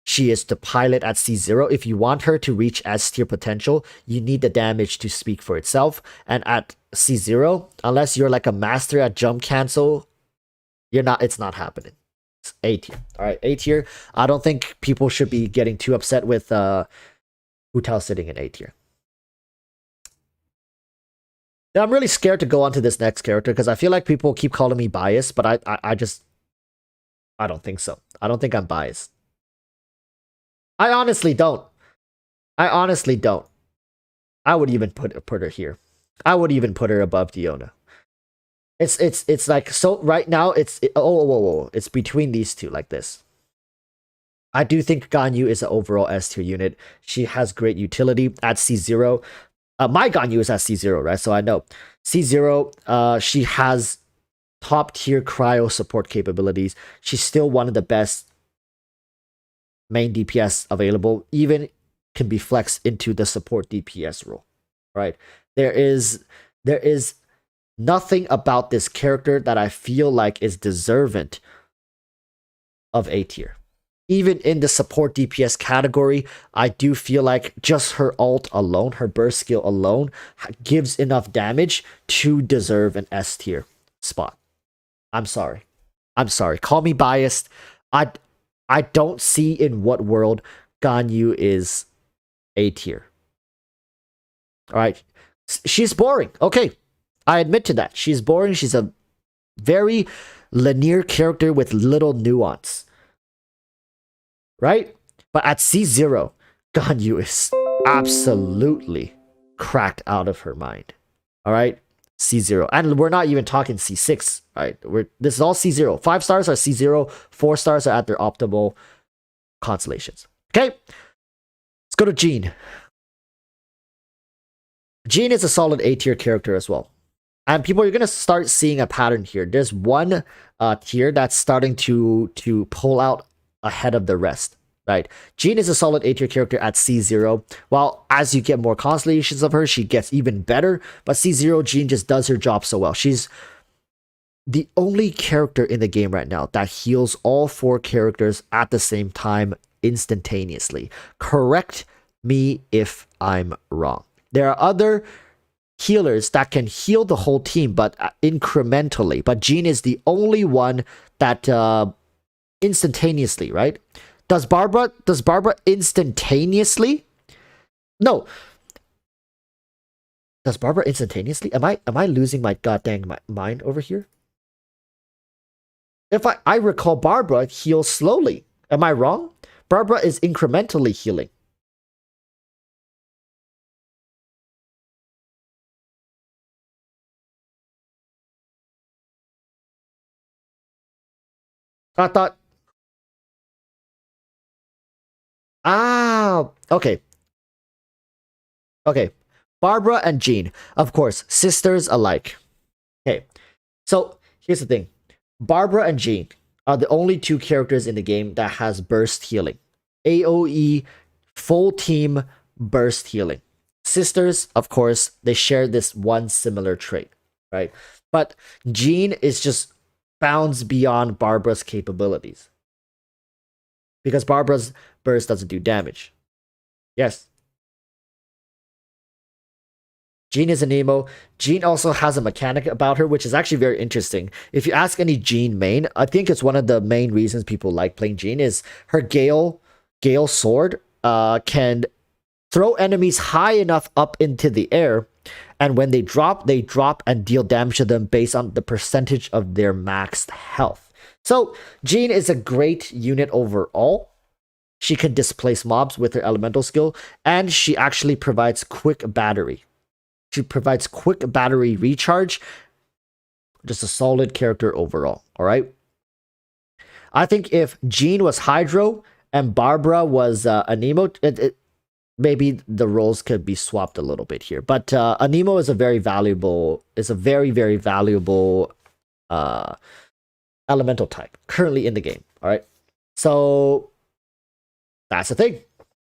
she is to pilot at C0. If you want her to reach S tier potential, you need the damage to speak for itself. And at C0, unless you're like a master at jump cancel, it's not happening. It's A tier. Alright, A tier. I don't think people should be getting too upset with Hu Tao sitting in A tier. Now, I'm really scared to go on to this next character because I feel like people keep calling me biased, but I don't think so. I don't think I'm biased. I honestly don't. I would even put her here. I would even put her above Deona. It's like, so right now it's it's between these two like this. I do think Ganyu is an overall S tier unit. She has great utility at C0. My Ganyu is at C0, right? So I know C0. She has top tier cryo support capabilities. She's still one of the best main DPS available, even can be flexed into the support DPS role, right? There is nothing about this character that I feel like is deserving of A tier. Even in the support DPS category, I do feel like just her ult alone, her burst skill alone, gives enough damage to deserve an S tier spot. I'm sorry. Call me biased. I don't see in what world Ganyu is A tier. Alright. She's boring. Okay. I admit to that. She's boring. She's a very linear character with little nuance. Right? But at C0, Ganyu is absolutely cracked out of her mind. Alright? C0. And we're not even talking C6, right? This is all C0. 5 stars are C0, 4 stars are at their optimal constellations. Okay? Let's go to Jean. Jean is a solid A tier character as well. And people, you're going to start seeing a pattern here. There's one tier that's starting to pull out ahead of the rest. Right, Jean is a solid A tier character at C0. While as you get more constellations of her, she gets even better. But C0, Jean just does her job so well. She's the only character in the game right now that heals all 4 characters at the same time instantaneously. Correct me if I'm wrong. There are other healers that can heal the whole team, but incrementally. But Jean is the only one that instantaneously, right? Does Barbara instantaneously? No. Does Barbara instantaneously? Am I losing my goddamn mind over here? If I recall, Barbara heals slowly. Am I wrong? Barbara is incrementally healing. I thought... okay. Okay. Barbara and Jean, of course, sisters alike. Okay. So, here's the thing. Barbara and Jean are the only 2 characters in the game that has burst healing. AoE, full team burst healing. Sisters, of course, they share this one similar trait, right? But Jean is just bounds beyond Barbara's capabilities. Because Barbara's burst doesn't do damage. Yes. Jean is an emo. Jean also has a mechanic about her, which is actually very interesting. If you ask any Jean main, I think it's one of the main reasons people like playing Jean is her Gale sword can throw enemies high enough up into the air, and when they drop and deal damage to them based on the percentage of their maxed health. So Jean is a great unit overall. She can displace mobs with her elemental skill, and she actually provides quick battery. She provides quick battery recharge Just a solid character overall. All right. I think if Jean was Hydro and Barbara was Anemo, maybe the roles could be swapped a little bit here. But Anemo is a very valuable, very valuable elemental type currently in the game. All right. So that's the thing.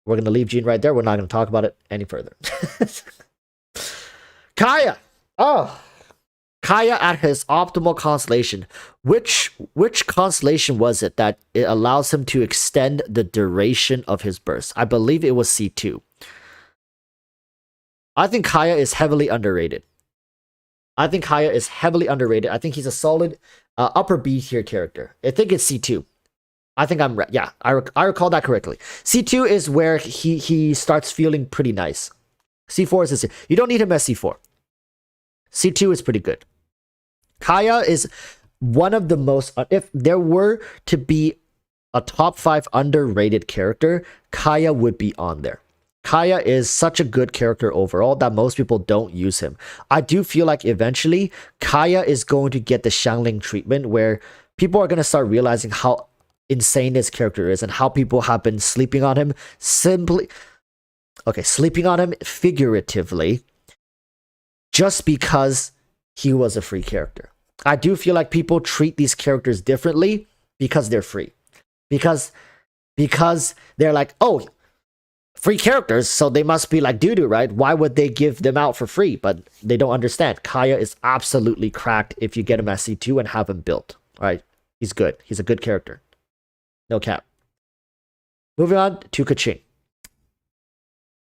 We're going to leave Jean right there. We're not going to talk about it any further. Kaya. Oh. Kaya at his optimal constellation. Which constellation was it that it allows him to extend the duration of his burst? I believe it was C2. I think Kaya is heavily underrated. I think he's a solid upper B tier character. I think it's C2. I think I'm right. Yeah, I recall that correctly. C2 is where he starts feeling pretty nice. C4 is you don't need him as C4. C2 is pretty good. Kaya is one of the most, if there were to be a top 5 underrated character, Kaya would be on there. Kaya is such a good character overall that most people don't use him. I do feel like eventually Kaya is going to get the Xianling treatment where people are going to start realizing how insane this character is and how people have been sleeping on him sleeping on him figuratively just because he was a free character. I do feel like people treat these characters differently because they're free. Because they're like, oh, free characters, so they must be like doo-doo, right? Why would they give them out for free? But they don't understand. Kaya is absolutely cracked if you get him as C2 and have him built. All right? He's good. He's a good character. No cap. Moving on to Kaching.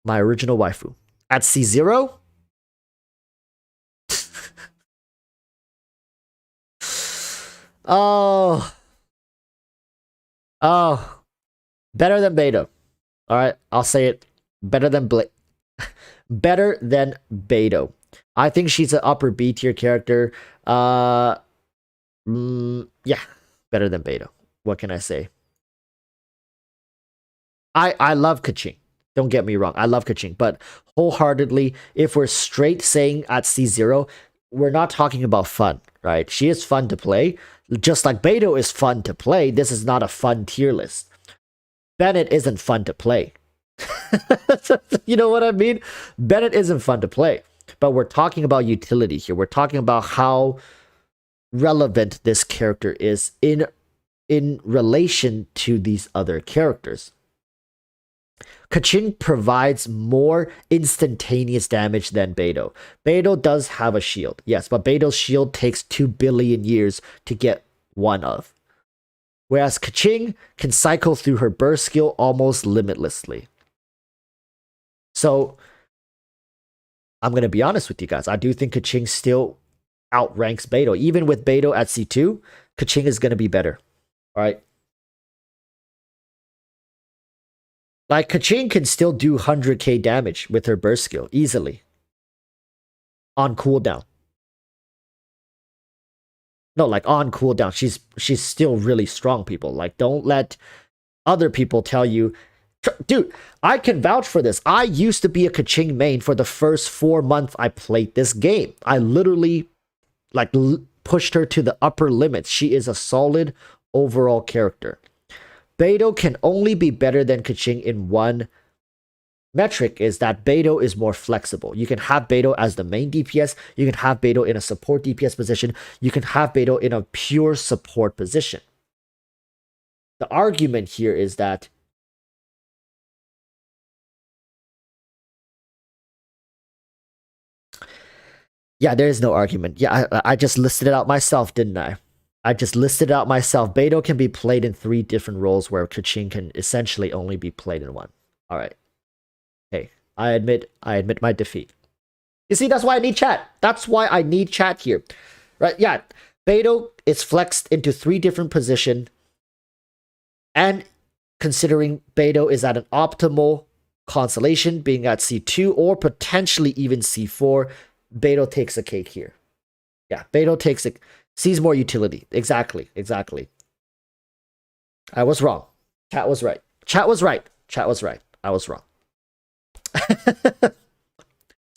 My original waifu. At C0, Oh, better than Beto. All right, I'll say it. Better than Beto. I think she's an upper B tier character. Yeah, better than Beto. What can I say? I love Kaching. Don't get me wrong. I love Kaching, but wholeheartedly, if we're straight saying at C0, we're not talking about fun, right? She is fun to play. Just like Beto is fun to play, this is not a fun tier list. Bennett isn't fun to play. You know what I mean? Bennett isn't fun to play. But we're talking about utility here. We're talking about how relevant this character is in relation to these other characters. Kaching provides more instantaneous damage than Beto. Beto does have a shield, yes, but Beto's shield takes 2 billion years to get one of. Whereas Kaching can cycle through her burst skill almost limitlessly. So, I'm going to be honest with you guys. I do think Kaching still outranks Beto. Even with Beto at C2, Kaching is going to be better. All right. Like, Kaching can still do 100k damage with her burst skill, easily. On cooldown. No, like, on cooldown. She's still really strong, people. Like, don't let other people tell you... Dude, I can vouch for this. I used to be a Kaching main for the first 4 months I played this game. I literally, like, pushed her to the upper limits. She is a solid overall character. Beto can only be better than Kaching in one metric, is that Beto is more flexible. You can have Beto as the main DPS. You can have Beto in a support DPS position. You can have Beto in a pure support position. The argument here is that yeah, there is no argument. Yeah, I just listed it out myself, didn't I? I just listed out myself. Beto can be played in 3 different roles where Kaching can essentially only be played in one. All right. Hey, I admit my defeat. You see, that's why I need chat. That's why I need chat here. Right? Yeah. Beto is flexed into 3 different positions. And considering Beto is at an optimal constellation, being at C2 or potentially even C4, Beto takes a cake here. Yeah, Beto takes a... sees more utility. Exactly. I was wrong. Chat was right. I was wrong.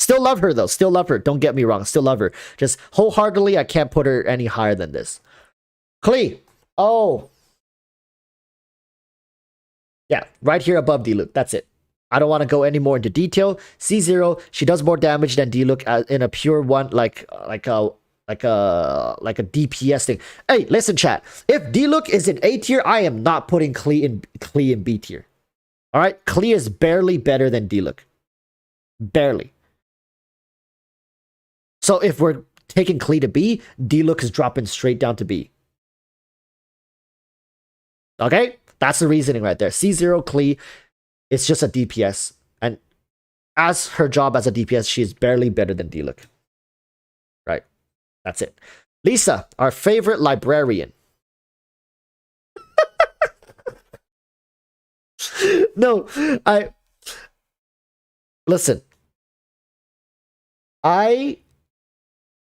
Still love her though. Still love her. Don't get me wrong. Still love her. Just wholeheartedly, I can't put her any higher than this. Klee. Oh. Yeah, right here above Diluc. That's it. I don't want to go any more into detail. C0, she does more damage than Diluc in a pure one, like a DPS thing. Hey, listen, chat. If Diluc is in A tier, I am not putting Klee in B tier. All right, Klee is barely better than Diluc. Barely. So if we're taking Klee to B, Diluc is dropping straight down to B. Okay? That's the reasoning right there. C0 Klee, it's just a DPS. And as her job as a DPS, she is barely better than Diluc. Right. That's it. Lisa, our favorite librarian. No, listen.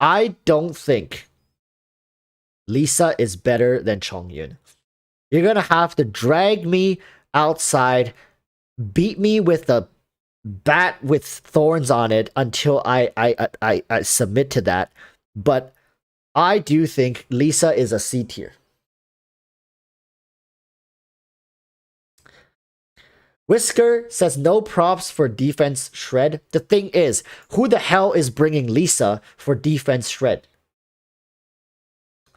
I don't think Lisa is better than Chongyon. You're gonna have to drag me outside, beat me with a bat with thorns on it until I submit to that. But I do think Lisa is a C tier. Whisker says no props for defense shred. The thing is, who the hell is bringing Lisa for defense shred?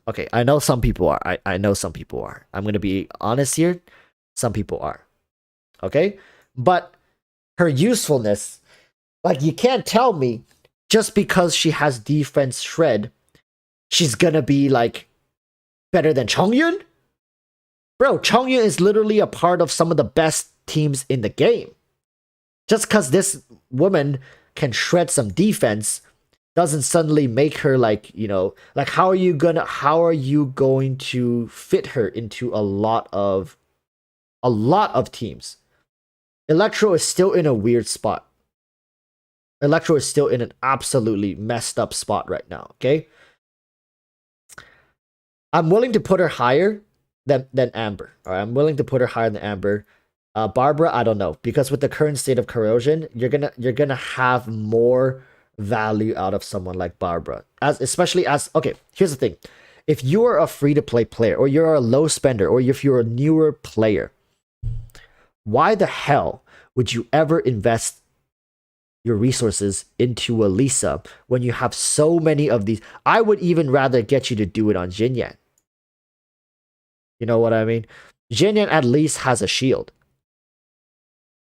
Okay, I know some people are. I know some people are. I'm going to be honest here. Some people are. Okay? But her usefulness, like, you can't tell me just because she has defense shred, she's going to be, like, better than Chongyon? Bro, Chongyon is literally a part of some of the best teams in the game. Just because this woman can shred some defense doesn't suddenly make her, like, you know, like, how are you going to fit her into a lot of teams? Electro is still in a weird spot. Electro is still in an absolutely messed up spot right now, okay? I'm willing to put her higher than Amber. All right, I'm willing to put her higher than Amber. Barbara, I don't know, because with the current state of corrosion, you're gonna have more value out of someone like Barbara. Especially as okay, here's the thing: if you are a free-to-play player, or you're a low spender, or if you're a newer player, why the hell would you ever invest your resources into a Lisa when you have so many of these? I would even rather get you to do it on Jinyan. You know what I mean? Jinyan at least has a shield.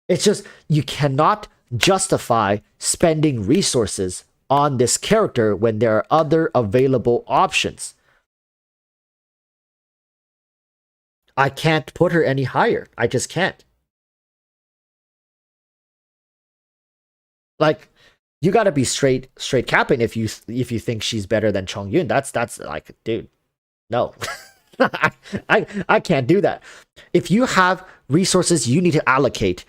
It's just, you cannot justify spending resources on this character when there are other available options. I can't put her any higher. I just can't. Like, you gotta be straight capping if you think she's better than Chongyon. That's like, dude, no. I can't do that. If you have resources you need to allocate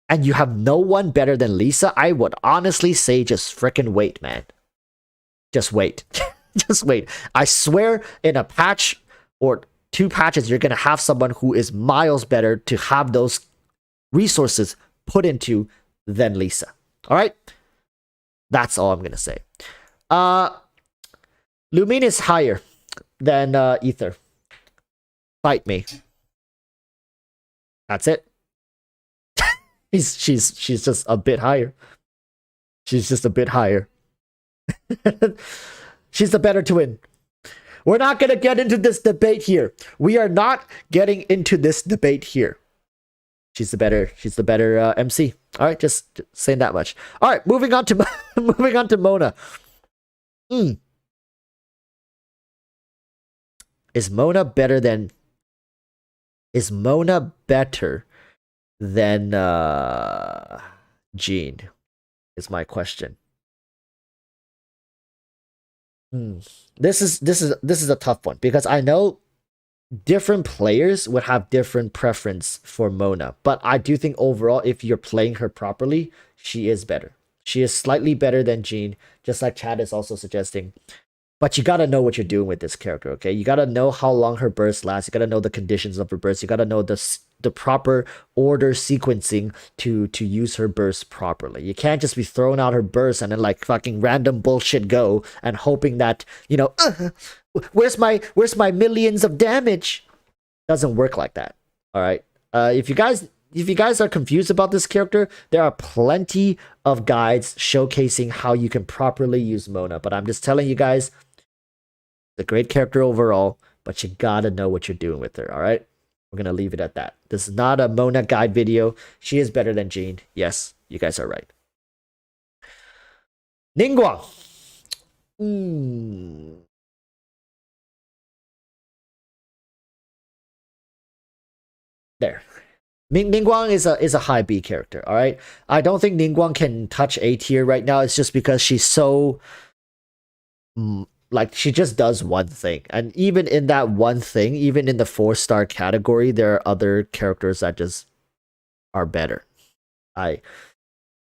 and you have no one better than Lisa, I would honestly say just frickin' wait, man. Just wait. Just wait. I swear in a patch or 2 patches, you're gonna have someone who is miles better to have those resources put into than Lisa. All right? That's all I'm gonna say. Lumine is higher than Ether. Fight me. That's it. She's just a bit higher. She's just a bit higher. She's the better twin. We're not gonna get into this debate here. We are not getting into this debate here. She's the better MC. All right, just saying that much. All right, moving on to Mona. Is Mona better than Jean? Is my question. This is a tough one because I know different players would have different preference for Mona, but I do think overall, if you're playing her properly, she is better. She is slightly better than Jean, just like Chad is also suggesting. But you gotta know what you're doing with this character, okay? You gotta know how long her burst lasts. You gotta know the conditions of her burst. You gotta know the proper order sequencing to use her burst properly. You can't just be throwing out her burst and then like fucking random bullshit go and hoping that where's my millions of damage? Doesn't work like that. All right. If you guys are confused about this character, there are plenty of guides showcasing how you can properly use Mona. But I'm just telling you guys, a great character overall, but you gotta know what you're doing with her, alright? We're gonna leave it at that. This is not a Mona guide video. She is better than Jean. Yes, you guys are right. Ningguang. There. Ningguang is a high B character, alright? I don't think Ningguang can touch A tier right now. It's just because she's so like she just does one thing, and even in that one thing, even in the 4-star category, there are other characters that just are better. I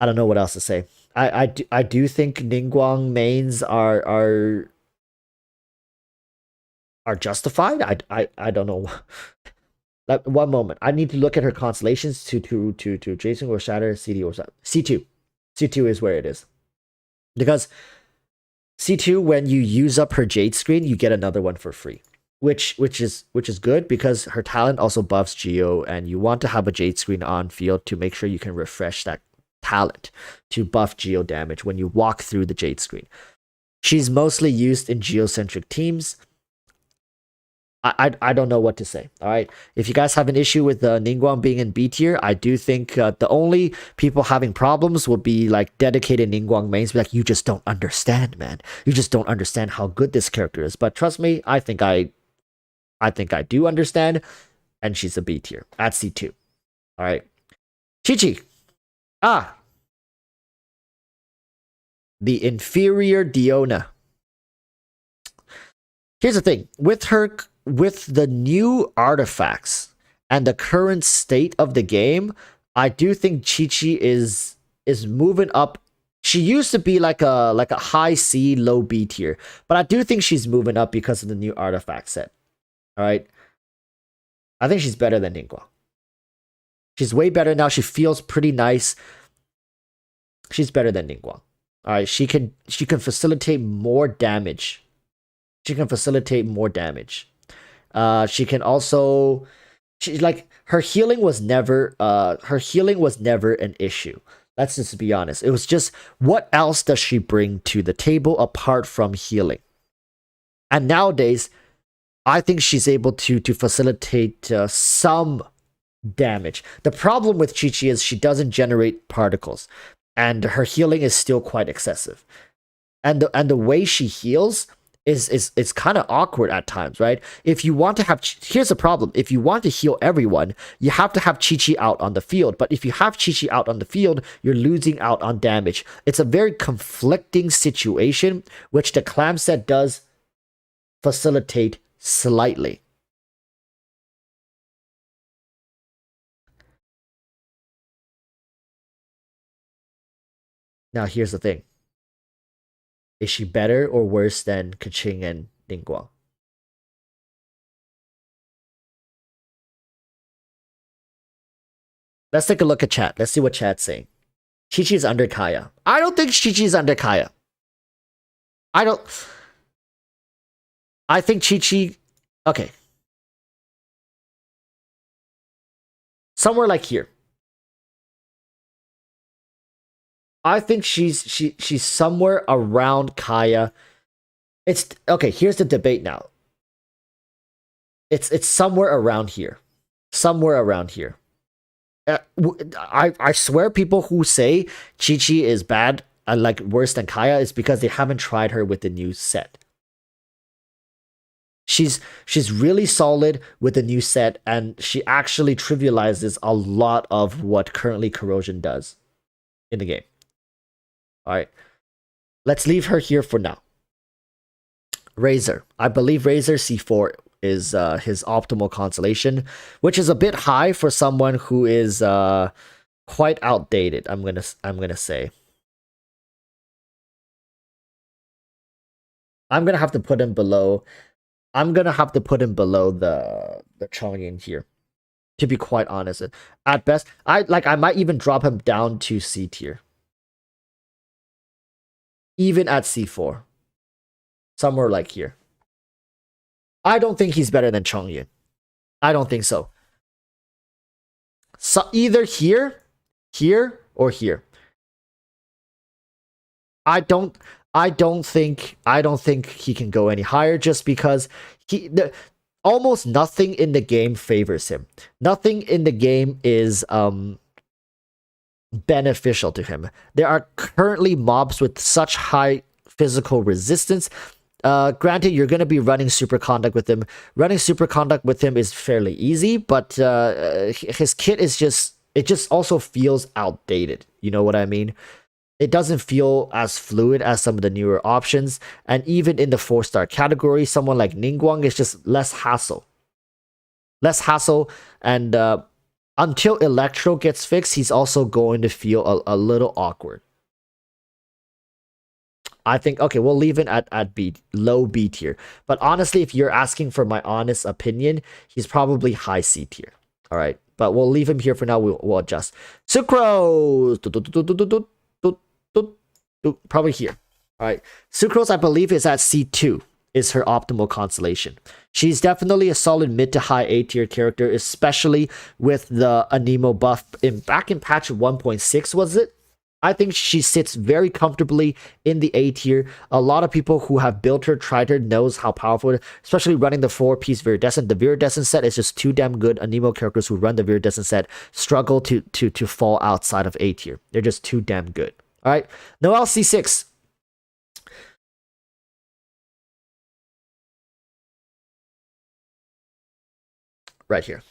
don't know what else to say. I do think Ningguang mains are justified. I don't know. Like, one moment, I need to look at her constellations to Jason or Shatter CD or C2. C2 is where it is, because C2, when you use up her Jade screen, you get another one for free, which is good because her talent also buffs Geo, and you want to have a Jade screen on field to make sure you can refresh that talent to buff Geo damage when you walk through the Jade screen. She's mostly used in Geocentric teams. I don't know what to say. All right, if you guys have an issue with Ningguang being in B tier, I do think the only people having problems will be like dedicated Ningguang mains. Be like, you just don't understand, man. You just don't understand how good this character is. But trust me, I think I do understand, and she's a B tier at C2. All right, Chi-Chi. The Inferior Deona. Here's the thing with her. With the new artifacts and the current state of the game, I do think Chi-Chi is moving up. She used to be like a high C, low B tier, but I do think she's moving up because of the new artifact set. All right, I think she's better than Ningguang. She's way better now. She feels pretty nice. She's better than Ningguang. All right, she can facilitate more damage. She can facilitate more damage. She can also, her healing was never an issue. Let's just be honest. It was just, what else does she bring to the table apart from healing? And nowadays, I think she's able to facilitate some damage. The problem with Chi-Chi is she doesn't generate particles, and her healing is still quite excessive. And the way she heals is kind of awkward at times, right? If you want to have, here's the problem. If you want to heal everyone, you have to have Chi-Chi out on the field. But if you have Chi-Chi out on the field, you're losing out on damage. It's a very conflicting situation, which the clam set does facilitate slightly. Now, here's the thing. Is she better or worse than Keqing and Ningguang? Let's take a look at chat. Let's see what chat's saying. Chi-Chi is under Kaya. I don't think Chi-Chi is under Kaya. I think Chi-Chi... Okay. Somewhere like here. I think she's somewhere around Kaya. It's okay. Here's the debate now. It's somewhere around here. Somewhere around here. I swear, people who say Chi-Chi is bad, like worse than Kaya, is because they haven't tried her with the new set. She's really solid with the new set, and she actually trivializes a lot of what currently Corrosion does in the game. All right, let's leave her here for now. Razor. I believe Razor C4 is his optimal constellation, which is a bit high for someone who is quite outdated. I'm gonna say. I'm gonna have to put him below. I'm gonna have to put him below the Chongyon here. To be quite honest, at best, I might even drop him down to C tier. Even at C4, somewhere like here. I don't think he's better than Chongyon. I don't think so. So either here, or here. I don't think he can go any higher just because almost nothing in the game favors him. Nothing in the game is beneficial to him. There are currently mobs with such high physical resistance. Granted, you're going to be running superconduct with him. Running superconduct with him is fairly easy, but his kit is just also feels outdated. You know what I mean? It doesn't feel as fluid as some of the newer options. And even in the 4-star category, someone like Ningguang is just less hassle. Less hassle, and until Electro gets fixed, he's also going to feel a little awkward. I think, okay, we'll leave it at B, low B tier. But honestly, if you're asking for my honest opinion, he's probably high C tier. All right, but we'll leave him here for now. We'll adjust. Sucrose! Probably here. All right, Sucrose, I believe, is at C2. Is her optimal constellation. She's definitely a solid mid to high A tier character, especially with the Anemo buff back in patch 1.6, was it? I think she sits very comfortably in the A tier. A lot of people who have built her, tried her, knows how powerful, especially running the 4-piece Viridescent. The Viridescent set is just too damn good. Anemo characters who run the Viridescent set struggle to fall outside of A tier. They're just too damn good. All right, Noelle C6. Right here.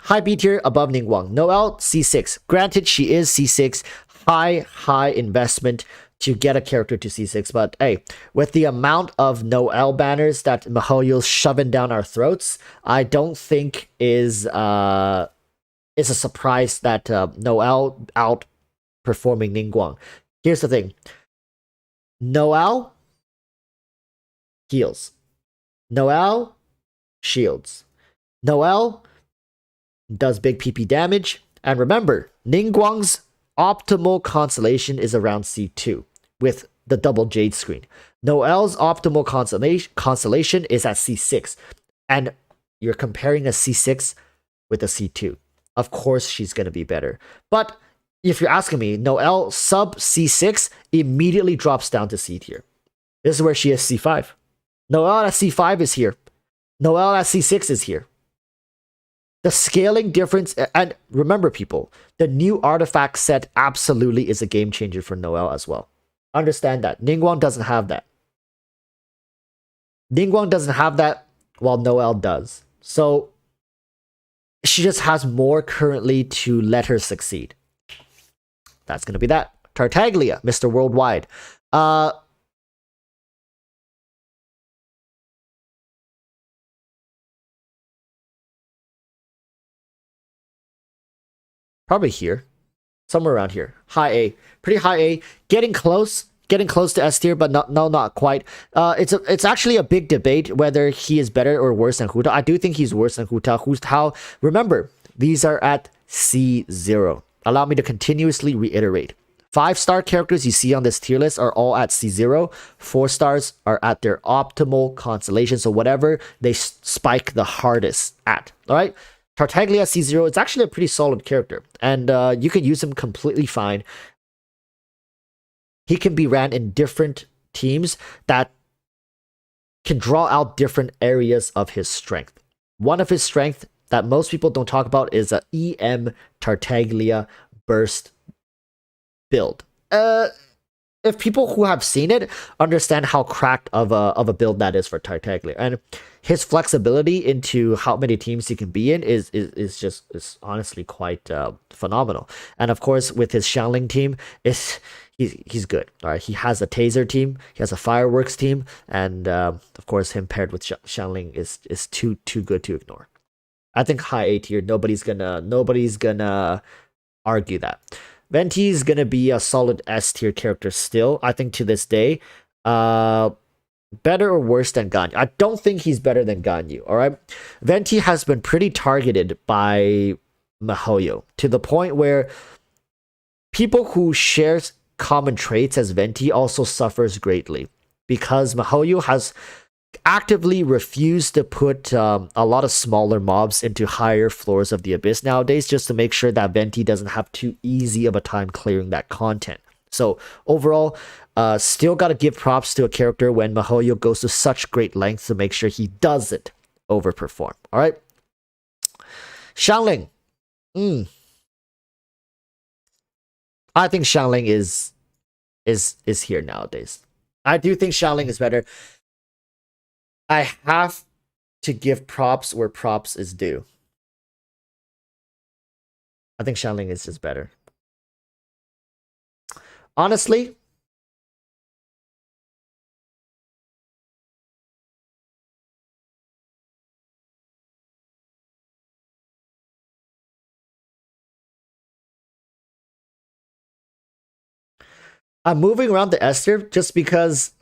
High B tier above Ningguang. Noelle C6. Granted, she is C6. High investment to get a character to C6. But hey, with the amount of Noelle banners that MiHoYo's shoving down our throats, I don't think is a surprise that Noelle outperforming Ningguang. Here's the thing. Noelle heals. Noelle shields. Noelle does big PP damage. And remember, Ningguang's optimal constellation is around C2 with the double Jade screen. Noelle's optimal constellation is at C6. And you're comparing a C6 with a C2. Of course, she's going to be better. But if you're asking me, Noelle sub C6 immediately drops down to C tier. This is where she is C5. Noelle at C5 is here. Noelle at C6 is here. The scaling difference, and remember people, the new artifact set absolutely is a game changer for Noelle as well. Understand that. Ningguang doesn't have that. Ningguang doesn't have that while Noelle does. So she just has more currently to let her succeed. That's going to be that. Tartaglia, Mr. Worldwide. Probably here. Somewhere around here. High A. Pretty high A. Getting close to S tier, but not quite. It's actually a big debate whether he is better or worse than Hu Tao. I do think he's worse than Hu Tao. Hu Tao, remember, these are at C0. Allow me to continuously reiterate. 5-star characters you see on this tier list are all at C0. 4 stars are at their optimal constellation. So whatever they spike the hardest at. All right. Tartaglia C0, it's actually a pretty solid character. And you can use him completely fine. He can be ran in different teams that can draw out different areas of his strength. One of his strengths that most people don't talk about is a EM Tartaglia burst build. If people who have seen it understand how cracked of a build that is for Tartaglia, and his flexibility into how many teams he can be in is honestly quite phenomenal. And of course, with his Xianling team, he's good. All right, he has a taser team, he has a fireworks team, and of course, him paired with Xianling is too good to ignore. I think high A tier. Nobody's gonna argue that. Venti's gonna be a solid S tier character still. I think to this day. Better or worse than Ganyu? I don't think he's better than Ganyu, alright? Venti has been pretty targeted by Mihoyo to the point where people who share common traits as Venti also suffers greatly because Mihoyo has actively refused to put a lot of smaller mobs into higher floors of the abyss nowadays just to make sure that Venti doesn't have too easy of a time clearing that content. So overall, still got to give props to a character when Mihoyo goes to such great lengths to make sure he doesn't overperform. All right, Xianling. I think Xianling is here nowadays. I do think Xianling is better. I have to give props where props is due. I think Xianling is just better. Honestly, I'm moving around the S tier just because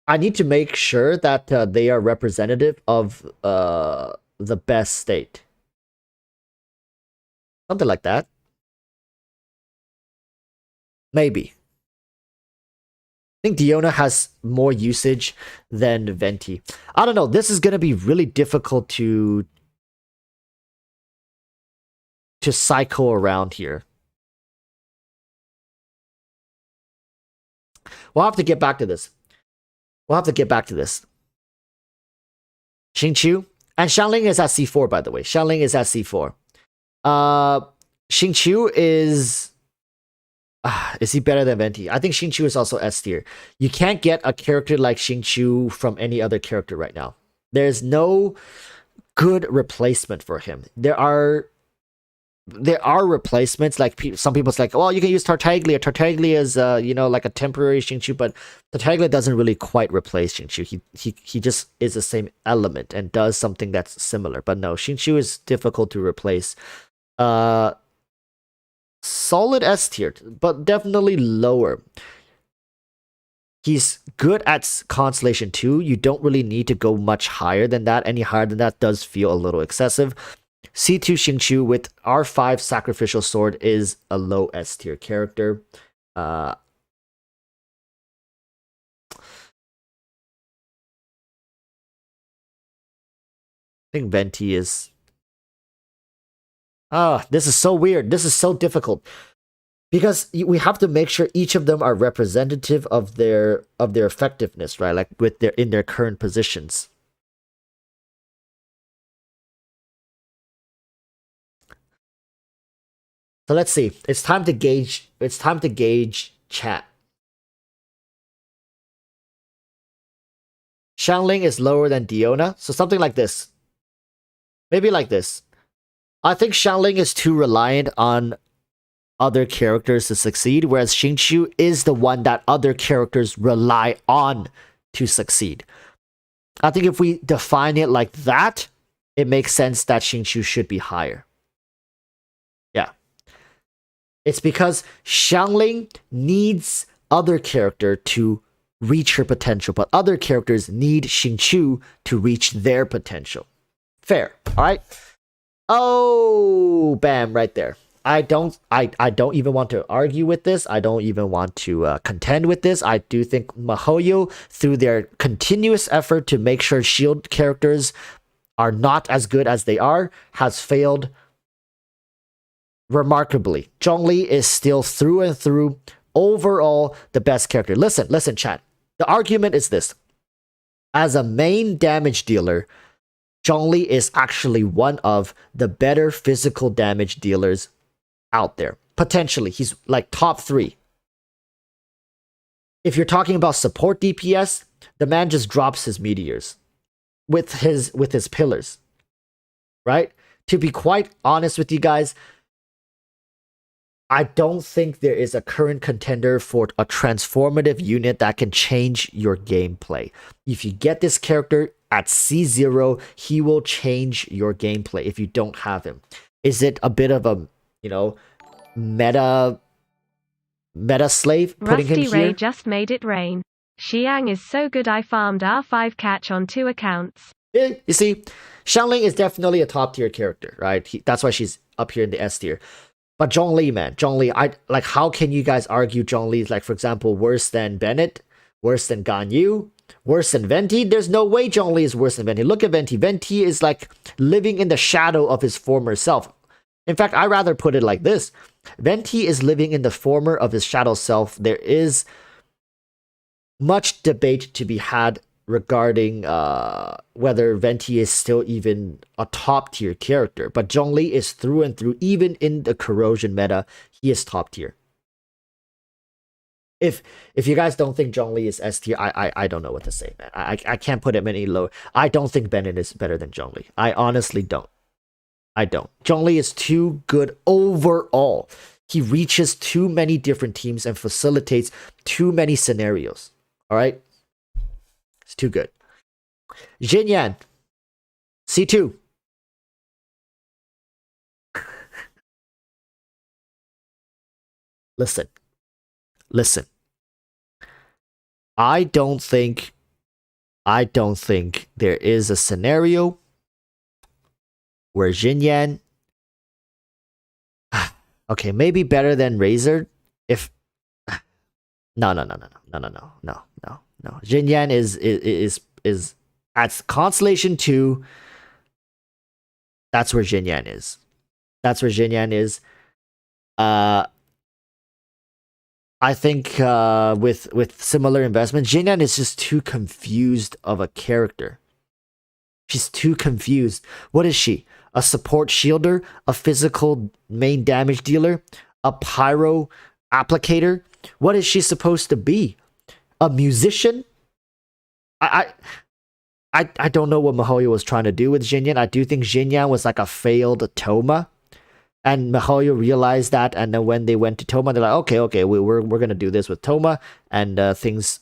I need to make sure that they are representative of the best state. Something like that. Maybe. I think Deona has more usage than Venti. I don't know. This is going to be really difficult to cycle around here. We'll have to get back to this. Shinchu. And Xianling is at C4, by the way. Xianling is at C4. Shinchu is... is he better than Venti? I think Shinchu is also S tier. You can't get a character like Shinchu from any other character right now. There's no good replacement for him. There are replacements, like some people's like, well, you can use Tartaglia. Tartaglia is like a temporary Shinchu, but Tartaglia doesn't really quite replace Shinchu. He just is the same element and does something that's similar. But no, Shinchu is difficult to replace. Solid S tier, but definitely lower. He's good at Constellation 2. You don't really need to go much higher than that. Any higher than that does feel a little excessive. C2 Shinchu with R5 Sacrificial Sword is a low S tier character. I think Venti is... this is so weird. This is so difficult. Because we have to make sure each of them are representative of their effectiveness, right? Like in their current positions. So let's see. It's time to gauge chat. Xianling is lower than Deona, so something like this. Maybe like this. I think Xianling is too reliant on other characters to succeed, whereas Shinchu is the one that other characters rely on to succeed. I think if we define it like that, it makes sense that Shinchu should be higher. Yeah. It's because Xianling needs other character to reach her potential, but other characters need Shinchu to reach their potential. Fair, alright? Oh, bam, right there. I don't even want to argue with this. I don't even want to contend with this. I do think Mihoyo, through their continuous effort to make sure shield characters are not as good as they are, has failed remarkably. Zhongli is still through and through overall the best character. Listen, chat. The argument is this. As a main damage dealer, Zhongli is actually one of the better physical damage dealers out there. Potentially, he's like top 3. If you're talking about support DPS, the man just drops his meteors with his pillars. Right? To be quite honest with you guys, I don't think there is a current contender for a transformative unit that can change your gameplay. If you get this character at C0, he will change your gameplay if you don't have him. Is it a bit of a, meta slave putting Rusty him Ray here? just made it rain. Xiang is so good I farmed R5 catch on 2 accounts. Yeah, you see, Xianling is definitely a top tier character, right? That's why she's up here in the S tier. But Zhongli, man, Zhongli, how can you guys argue Zhongli is, like, for example, worse than Bennett, worse than Ganyu, worse than Venti? There's no way Zhongli is worse than Venti. Look at Venti. Venti is like living in the shadow of his former self. In fact, I rather put it like this. Venti is living in the former of his shadow self. There is much debate to be had regarding whether Venti is still even a top tier character. But Zhongli is through and through, even in the corrosion meta, he is top tier. If you guys don't think Zhongli is S tier, I don't know what to say, man. I can't put him any lower. I don't think Bennett is better than Zhongli. I honestly don't. I don't. Zhongli is too good overall. He reaches too many different teams and facilitates too many scenarios. All right? It's too good. Xinyan. C2. Listen. I don't think there is a scenario where Xinyan, okay, maybe better than Razor if no. Xinyan is at Constellation 2. That's where Xinyan is. I think with similar investment, Xinyan is just too confused of a character. She's too confused. What is she? A support shielder? A physical main damage dealer? A pyro applicator? What is she supposed to be? A musician? I don't know what MiHoYo was trying to do with Xinyan. I do think Xinyan was like a failed Toma. And MiHoYo realized that, and then when they went to Toma, they're like, okay, we're gonna do this with Toma, and things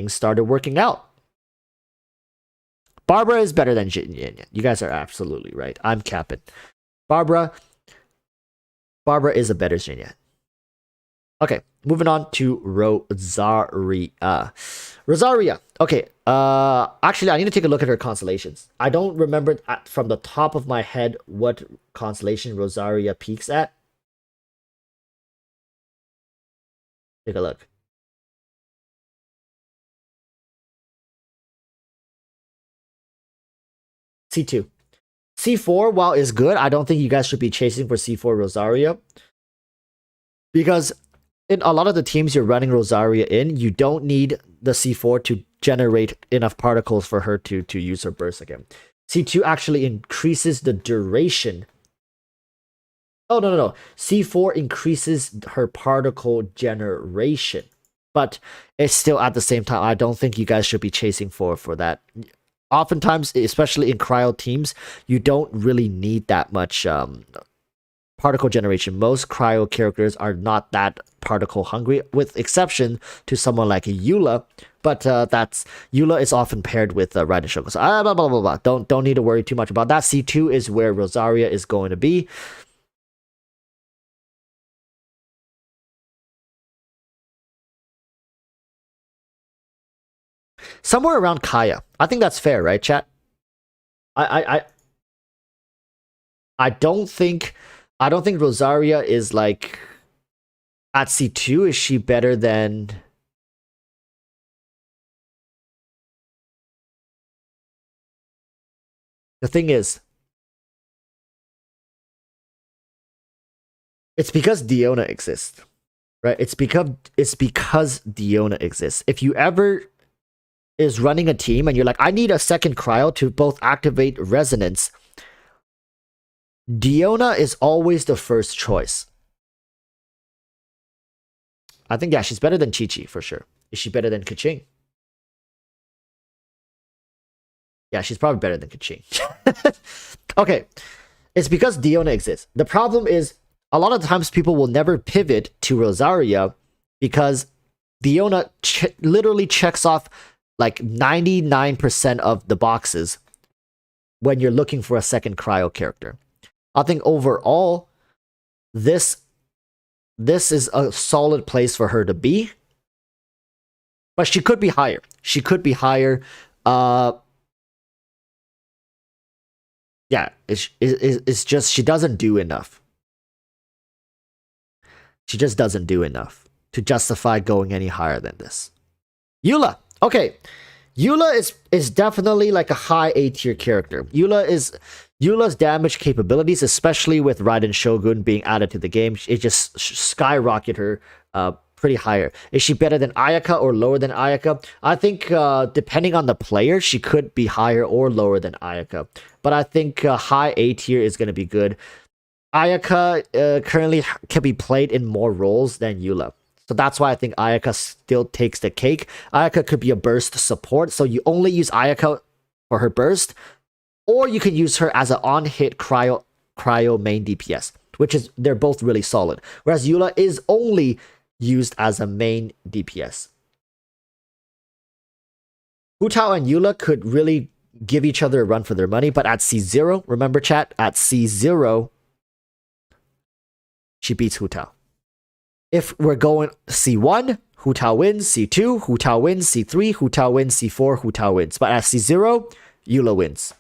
started working out. Barbara is better than Xinyan. You guys are absolutely right. I'm capping. Barbara is a better Xinyan. Okay, moving on to Rosaria. Rosaria. Okay, actually, I need to take a look at her constellations. I don't remember from the top of my head what constellation Rosaria peaks at. Take a look. C2. C4, while is good, I don't think you guys should be chasing for C4 Rosaria. Because in a lot of the teams you're running Rosaria in, you don't need the C4 to generate enough particles for her to use her burst again. C2 actually increases the duration. Oh, no. C4 increases her particle generation. But it's still at the same time, I don't think you guys should be chasing for that. Oftentimes, especially in cryo teams, you don't really need that much particle generation. Most cryo characters are not that particle hungry, with exception to someone like Eula. But Eula is often paired with Ryden Shogun. So blah, blah, blah, blah. Don't need to worry too much about that. C2 is where Rosaria is going to be. Somewhere around Kaya. I think that's fair, right, chat? I don't think Rosaria is like at C2. Is she better than the thing is? It's because Deona exists, right? It's because Deona exists. If you ever is running a team and you're like, I need a second cryo to both activate resonance, Deona is always the first choice. I think, yeah, she's better than Chi-Chi for sure. Is she better than Keqing? Yeah, she's probably better than Keqing. Okay, it's because Deona exists. The problem is, a lot of times people will never pivot to Rosaria because Deona literally checks off like 99% of the boxes when you're looking for a second cryo character. I think overall, this is a solid place for her to be. But she could be higher. She could be higher. Yeah, it's just she doesn't do enough. She just doesn't do enough to justify going any higher than this. Eula. Okay. Eula is definitely like a high A tier character. Eula's damage capabilities, especially with Ryden Shogun being added to the game, it just skyrocketed her pretty higher. Is she better than Ayaka or lower than Ayaka? I think depending on the player, she could be higher or lower than Ayaka. But I think high A tier is going to be good. Ayaka currently can be played in more roles than Eula. So that's why I think Ayaka still takes the cake. Ayaka could be a burst support, so you only use Ayaka for her burst, or you can use her as an on-hit cryo main DPS, which is, they're both really solid. Whereas Eula is only used as a main DPS. Hu Tao and Eula could really give each other a run for their money, but at C0, remember chat, at C0, she beats Hu Tao. If we're going C1, Hu Tao wins, C2, Hu Tao wins, C3, Hu Tao wins, C4, Hu Tao wins. But at C0, Eula wins.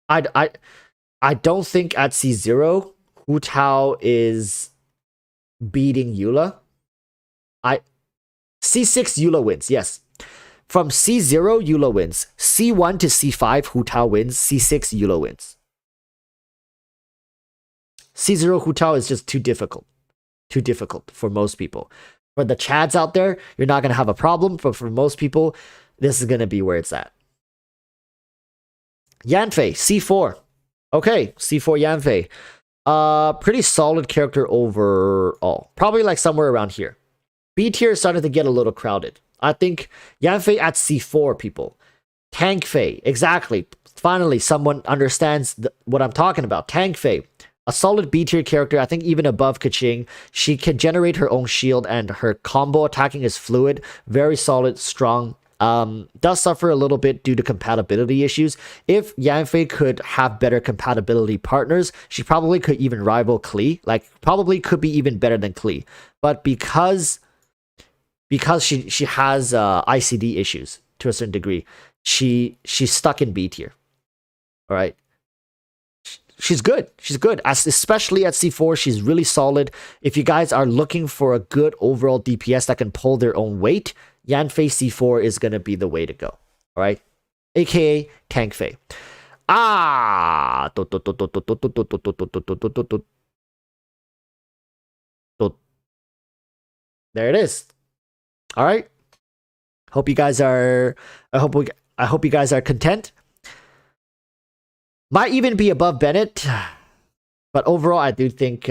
I don't think at C0, Hu Tao is beating Eula. C6, Eula wins, yes. From C0, Eula wins. C1 to C5, Hu Tao wins. C6, Eula wins. C0 Hu Tao is just too difficult. Too difficult for most people. For the Chads out there, you're not going to have a problem. But for most people, this is going to be where it's at. Yanfei, C4. Okay, C4 Yanfei. Pretty solid character overall. Probably like somewhere around here. B tier is starting to get a little crowded. I think Yanfei at C4, people. Kang Fei, exactly. Finally, someone understands what I'm talking about. Kang Fei. A solid B tier character, I think even above Keqing. She can generate her own shield and her combo attacking is fluid. Very solid, strong. Does suffer a little bit due to compatibility issues. If Yanfei could have better compatibility partners, she probably could even rival Klee. Like, probably could be even better than Klee. But because she has ICD issues to a certain degree, she's stuck in B tier. All right. She's good. She's good. Especially at C4, she's really solid. If you guys are looking for a good overall DPS that can pull their own weight, Yanfei C4 is going to be the way to go. All right? AKA Kang Fei. Ah! There it is. All right? Hope you guys are... I hope you guys are content. Might even be above Bennett, but overall, I do think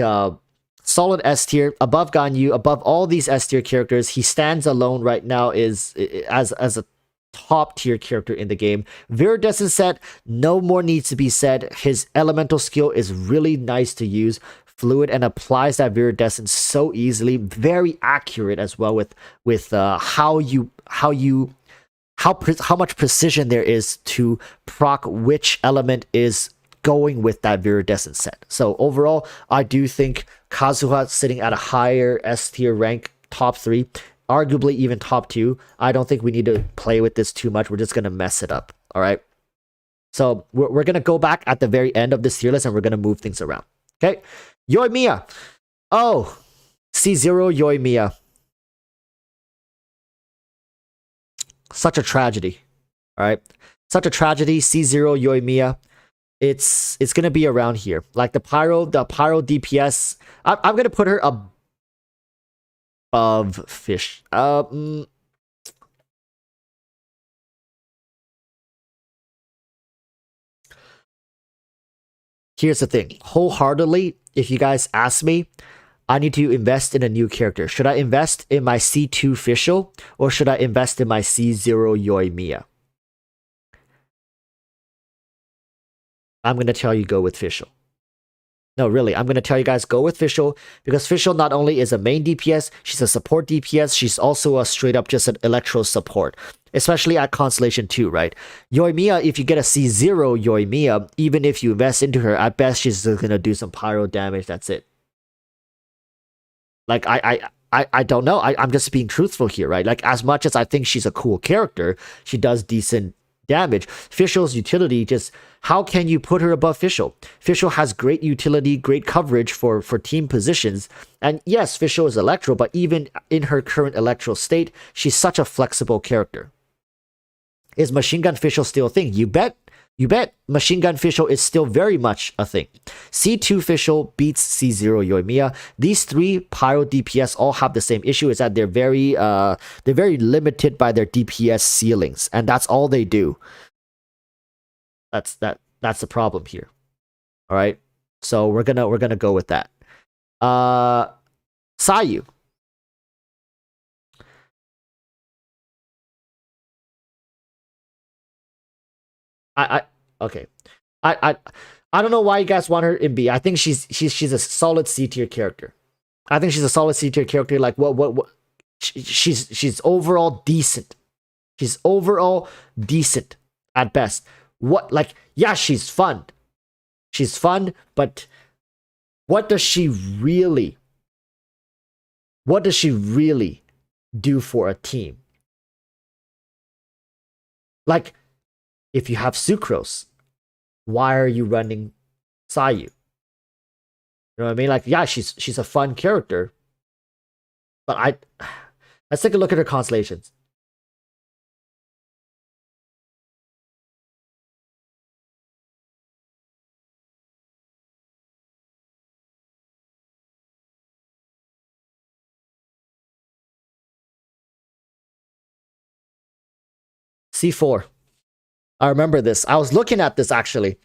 solid S tier, above Ganyu, above all these S tier characters. He stands alone right now as a top tier character in the game. Viridescent set, no more needs to be said. His elemental skill is really nice to use, fluid, and applies that Viridescent so easily. Very accurate as well with how much precision there is to proc which element is going with that Viridescent set. So overall, I do think Kazuha sitting at a higher S tier rank, top 3, arguably even top 2. I don't think we need to play with this too much. We're just going to mess it up. All right. So we're going to go back at the very end of this tier list and we're going to move things around. Okay. Yoimiya. Oh, C0 Yoimiya. Such a tragedy. All right. Such a tragedy. C0 Yoimiya. It's going to be around here. Like the Pyro DPS. I'm going to put her above Fish. Here's the thing. Wholeheartedly, if you guys ask me, I need to invest in a new character. Should I invest in my C2 Fischl or should I invest in my C0 Yoimiya? I'm going to tell you go with Fischl. No, really, I'm going to tell you guys go with Fischl because Fischl not only is a main DPS, she's a support DPS, she's also a straight up just an Electro support, especially at Constellation 2, right? Yoimiya, if you get a C0 Yoimiya, even if you invest into her, at best she's going to do some pyro damage, that's it. Like, I don't know. I'm just being truthful here, right? Like, as much as I think she's a cool character, she does decent damage. Fischl's utility, just how can you put her above Fischl? Fischl has great utility, great coverage for team positions. And yes, Fischl is Electro, but even in her current Electro state, she's such a flexible character. Is Machine Gun Fischl still a thing? You bet. You bet Machine Gun Fischl is still very much a thing. C2 Fischl beats C0 Yoimiya. These three Pyro DPS all have the same issue, is that they're very limited by their DPS ceilings, and that's all they do. That's the problem here. All right. So we're gonna go with that. Sayu. Okay. I don't know why you guys want her in B. I think she's a solid C tier character. I think she's a solid C tier character. Like what she's overall decent. She's overall decent at best. Yeah, she's fun. She's fun, but what does she really do for a team? Like, if you have Sucrose, why are you running Sayu? You know what I mean? Like, yeah, she's a fun character, but let's take a look at her constellations. C4. I remember this. I was looking at this actually.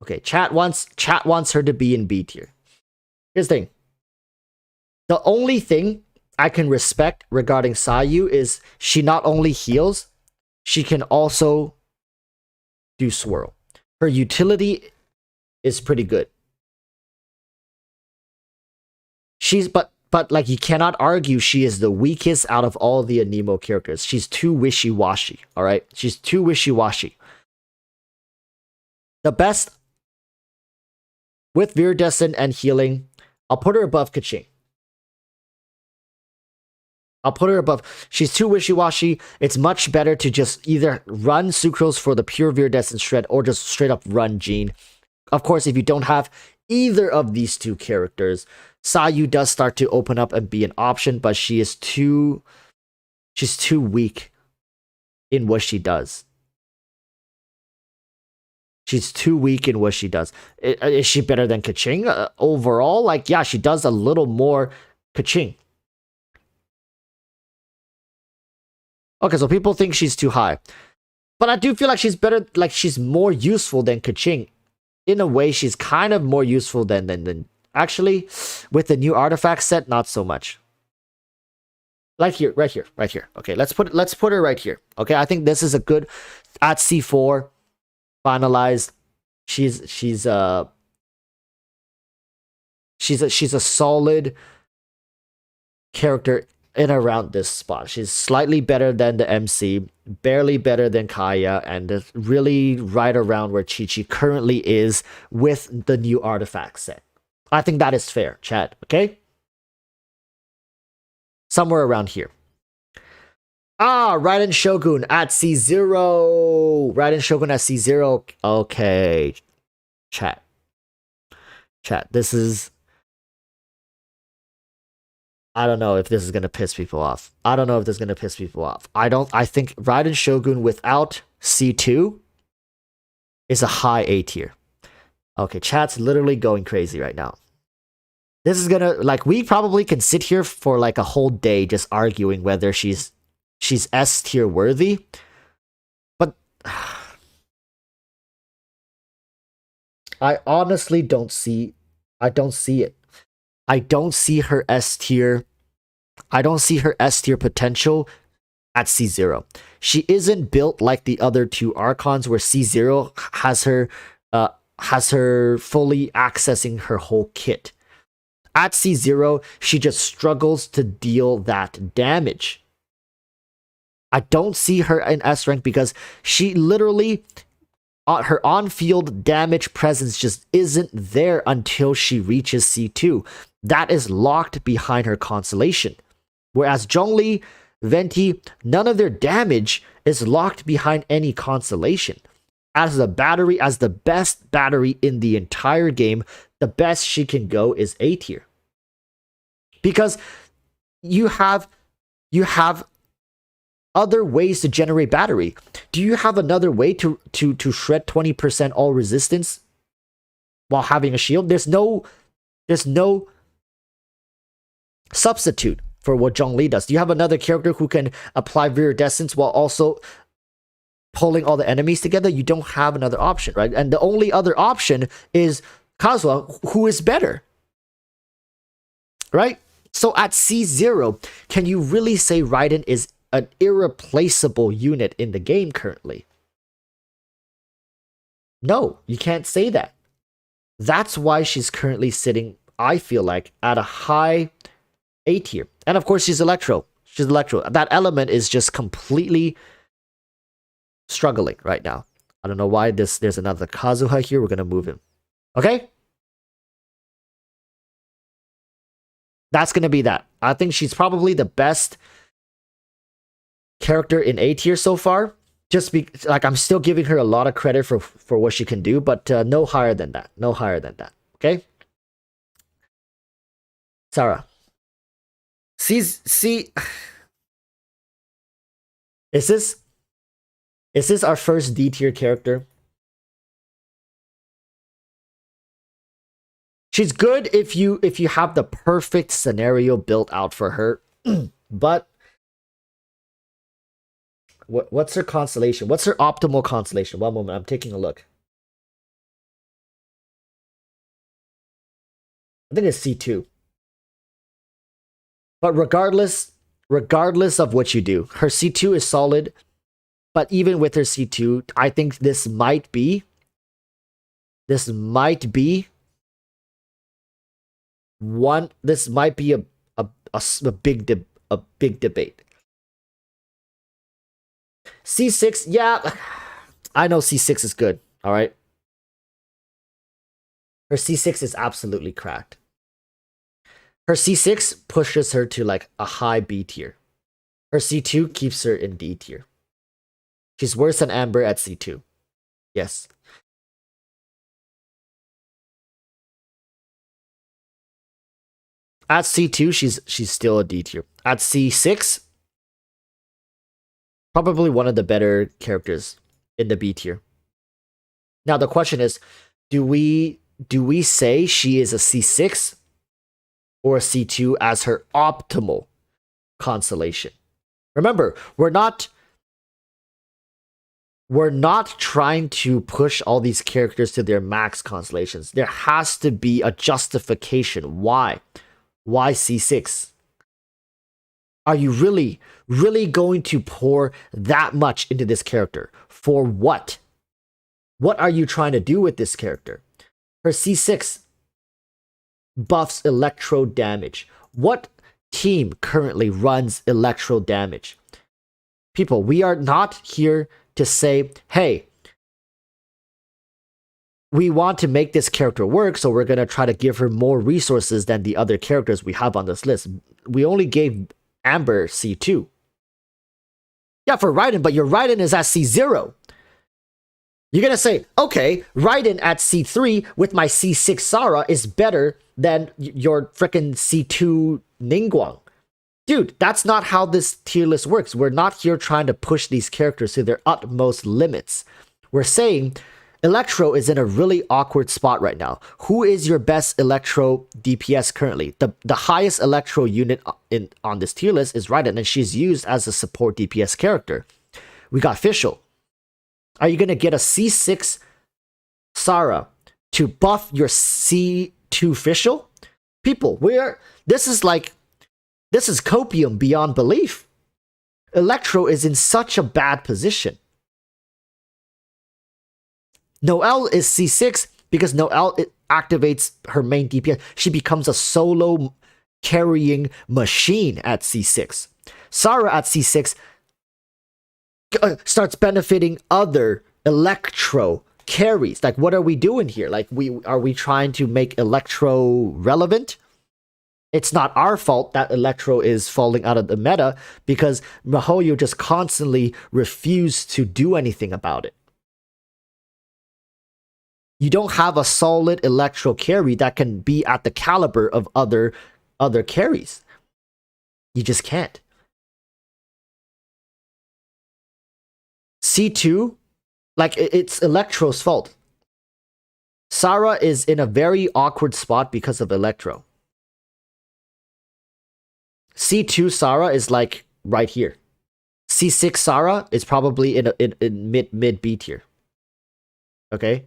Okay, chat wants her to be in B tier. Here's the thing. The only thing I can respect regarding Sayu is she not only heals, she can also do swirl. Her utility is pretty good. But like, you cannot argue she is the weakest out of all the Anemo characters. She's too wishy-washy, all right? She's too wishy-washy. The best with Viridescent and healing, I'll put her above Kaching. I'll put her above. She's too wishy-washy. It's much better to just either run Sucrose for the pure Viridescent shred or just straight up run Jean. Of course, if you don't have either of these two characters, Sayu does start to open up and be an option, but she's too weak in what she does. She's too weak in what she does. Is she better than Kaching? Overall, like, yeah, she does a little more Kaching. Okay, so people think she's too high. But I do feel like she's better, like, she's more useful than Kaching. In a way, she's kind of more useful than actually, with the new artifact set, not so much. Like here, right here. Okay, let's put her right here. Okay, I think this is a good at C4 finalized. She's a solid character in around this spot. She's slightly better than the MC, barely better than Kaya, and really right around where Chi-Chi currently is with the new artifact set. I think that is fair, chat, okay? Somewhere around here. Ryden Shogun at C0. Ryden Shogun at C0. Okay. Chat, this is... I don't know if this is going to piss people off. I think Ryden Shogun without C2 is a high A tier. Okay, chat's literally going crazy right now. This is gonna, like, we probably can sit here for like a whole day just arguing whether she's S tier worthy. But I honestly don't see it. I don't see her S tier. I don't see her S tier potential at C0. She isn't built like the other two Archons where C0 has her fully accessing her whole kit. At C0, she just struggles to deal that damage. I don't see her in S rank because she literally her on-field damage presence just isn't there until she reaches C2. That is locked behind her constellation. Whereas Zhongli, Venti, none of their damage is locked behind any constellation. As the battery, as the best battery in the entire game, the best she can go is A tier. Because you have other ways to generate battery. Do you have another way to shred 20% all resistance while having a shield? There's no substitute for what Zhongli does. Do you have another character who can apply viridescence while also pulling all the enemies together? You don't have another option, right? And the only other option is Kazuha, who is better, right? So at C0, can you really say Ryden is an irreplaceable unit in the game currently? No, you can't say that. That's why she's currently sitting, I feel like, at a high A tier. And of course, she's Electro. She's Electro. That element is just completely struggling right now. I don't know why there's another Kazuha here. We're going to move him. Okay? That's going to be that. I think she's probably the best character in A tier so far. Just like, I'm still giving her a lot of credit for what she can do, but no higher than that. No higher than that. Okay? Sarah. See, is this our first D tier character? She's good if you have the perfect scenario built out for her, but what's her constellation? What's her optimal constellation? One moment, I'm taking a look. I think it's C2. But regardless of what you do, her C2 is solid. But even with her C2, I think this might be a big debate. C6, yeah, I know C6 is good, all right? Her C6 is absolutely cracked. Her C6 pushes her to like a high B tier. Her C2 keeps her in D tier. She's worse than Amber at C2. Yes. At C2, she's still a D tier. At C6, probably one of the better characters in the B tier. Now the question is, do we say she is a C6 or a C2 as her optimal constellation? Remember, we're not trying to push all these characters to their max constellations. There has to be a justification. Why? Why C6? Are you really going to pour that much into this character? For what? What are you trying to do with this character? Her C6 buffs electro damage. What team currently runs electro damage? People, we are not here to say, hey, we want to make this character work, so we're going to try to give her more resources than the other characters we have on this list. We only gave Amber C2. Yeah, for Ryden, but your Ryden is at C0. You're going to say, okay, Ryden at C3 with my C6 Sarah is better than your frickin' C2 Ningguang. Dude, that's not how this tier list works. We're not here trying to push these characters to their utmost limits. We're saying Electro is in a really awkward spot right now. Who is your best Electro DPS currently? The highest Electro unit on this tier list is Ryden, and she's used as a support DPS character. We got Fischl. Are you going to get a C6 Sarah to buff your C2 Fischl? People, this is copium beyond belief. Electro is in such a bad position. Noelle is C6 because Noelle activates her main DPS. She becomes a solo carrying machine at C6. Sarah at C6 starts benefiting other Electro carries. Like, what are we doing here? Like, are we trying to make Electro relevant? It's not our fault that Electro is falling out of the meta because MiHoYo just constantly refused to do anything about it. You don't have a solid Electro carry that can be at the caliber of other carries. You just can't. C2, like, it's Electro's fault. Sarah is in a very awkward spot because of Electro. C2 Sarah is like right here. C6 Sarah is probably in mid B tier. Okay?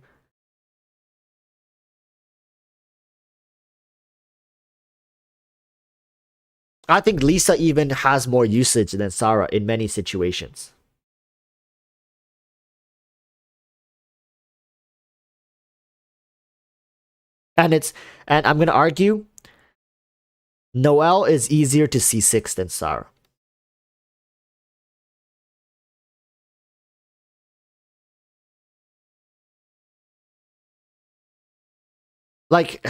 I think Lisa even has more usage than Sarah in many situations. And I'm gonna argue Noelle is easier to C6 than Sarah. Like,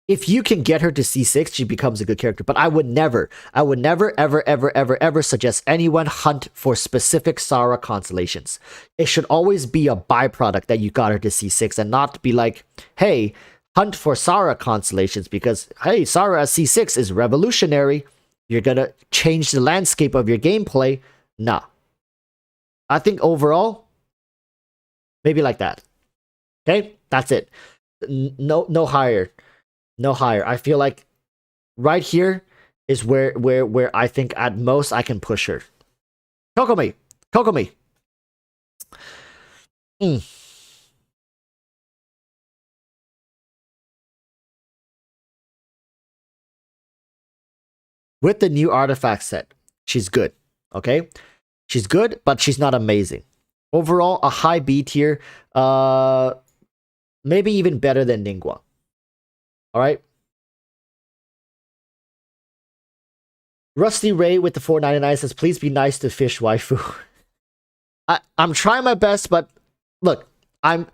if you can get her to C6, she becomes a good character. But I would never, ever suggest anyone hunt for specific Sarah constellations. It should always be a byproduct that you got her to C6 and not be like, hey, hunt for Sarah constellations because, hey, Sarah as C6 is revolutionary. You're gonna change the landscape of your gameplay. Nah. I think overall, maybe like that. Okay? That's it. No higher. No higher. I feel like right here is where I think at most I can push her. Kokomi! Kokomi! With the new artifact set, she's good. Okay? She's good, but she's not amazing. Overall, a high B tier. Maybe even better than Ningguang. Alright? Rusty Ray with the 499 says, please be nice to Fish Waifu. I'm trying my best, but look, I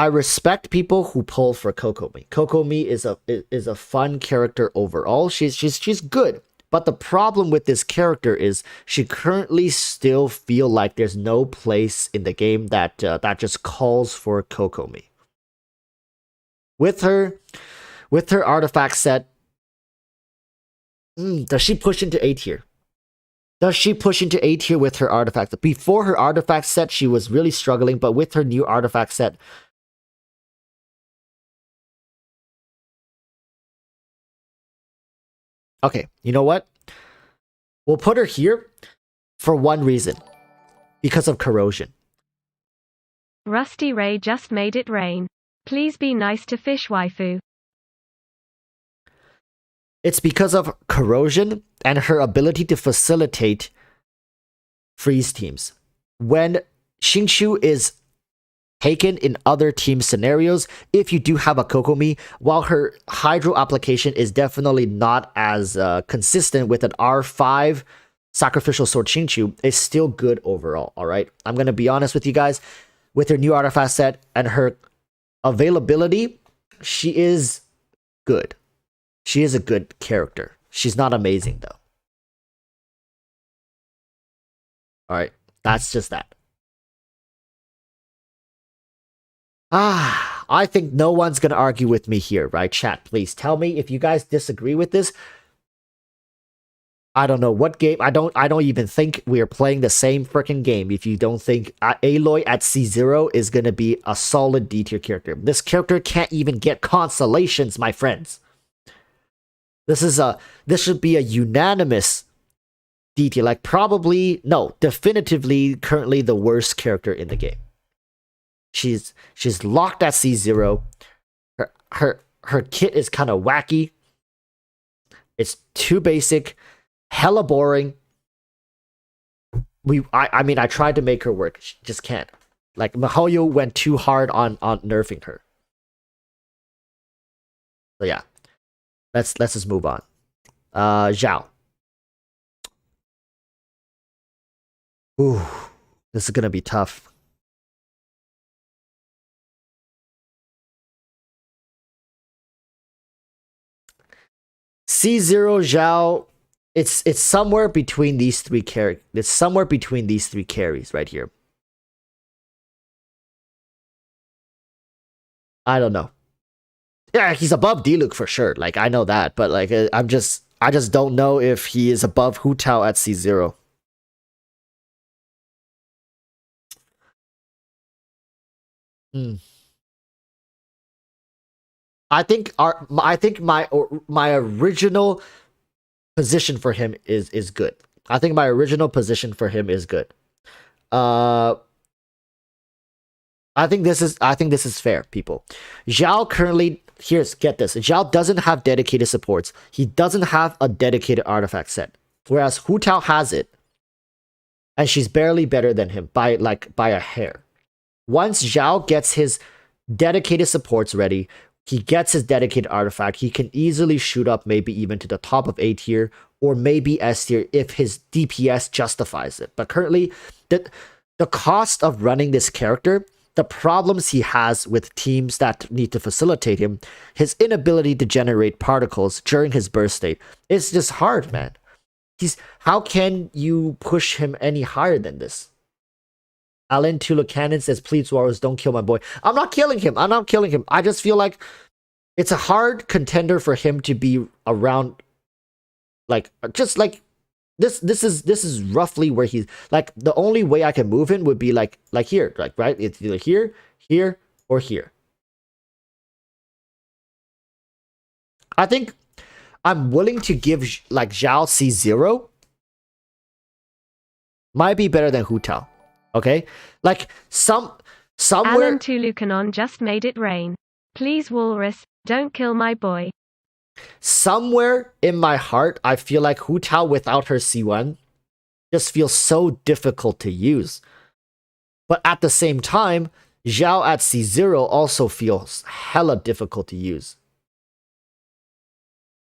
respect people who pull for Kokomi. Kokomi is a fun character overall. She's good. But the problem with this character is she currently still feel like there's no place in the game that just calls for Kokomi. With her artifact set, does she push into A tier? Does she push into A tier with her artifact? Before her artifact set, she was really struggling, but with her new artifact set, okay, you know what? We'll put her here for one reason. Because of corrosion. Rusty Ray just made it rain. Please be nice to Fish Waifu. It's because of corrosion and her ability to facilitate freeze teams. When Shinchu is taken in other team scenarios, if you do have a Kokomi, while her Hydro application is definitely not as consistent with an R5 Sacrificial Sword Shinchu, it's still good overall, alright? I'm gonna be honest with you guys, with her new artifact set and her availability, she is good. She is a good character. She's not amazing though. Alright, that's just that. I think no one's gonna argue with me here, right? Chat, please tell me if you guys disagree with this. I don't know what game. I don't even think we are playing the same freaking game if you don't think Aloy at C0 is gonna be a solid D tier character. This character can't even get constellations, my friends. This should be a unanimous D tier, like definitively currently the worst character in the game. She's locked at C0. Her kit is kind of wacky. It's too basic, hella boring. I mean I tried to make her work. She just can't. Like MiHoYo went too hard on nerfing her. So yeah. Let's just move on. Zhao. Ooh, this is gonna be tough. C0 Zhao, it's somewhere between these three carries. It's somewhere between these three carries right here. I don't know. Yeah, he's above Diluc for sure. Like I know that, but like I just don't know if he is above Hu Tao at C0. Hmm. I think my original position for him is good. I think my original position for him is good. Uh I think this is fair, people. Zhao currently get this. Zhao doesn't have dedicated supports. He doesn't have a dedicated artifact set. Whereas Hu Tao has it. And she's barely better than him by a hair. Once Zhao gets his dedicated supports ready, he gets his dedicated artifact, he can easily shoot up maybe even to the top of A tier or maybe S tier if his DPS justifies it. But currently, the cost of running this character, the problems he has with teams that need to facilitate him, his inability to generate particles during his burst state, it's just hard, man. How can you push him any higher than this? Alan Tulukanen says, please, Warriors, don't kill my boy. I'm not killing him. I just feel like it's a hard contender for him to be around. Like, just like this is roughly where he's like, the only way I can move him would be like here, like, right? It's either here, or here. I think I'm willing to give like Zhao C0. Might be better than Hu Tao. Okay? Like somewhere Alan Tulukanon just made it rain. Please, Walrus, don't kill my boy. Somewhere in my heart, I feel like Hu Tao without her C1 just feels so difficult to use. But at the same time, Zhao at C0 also feels hella difficult to use.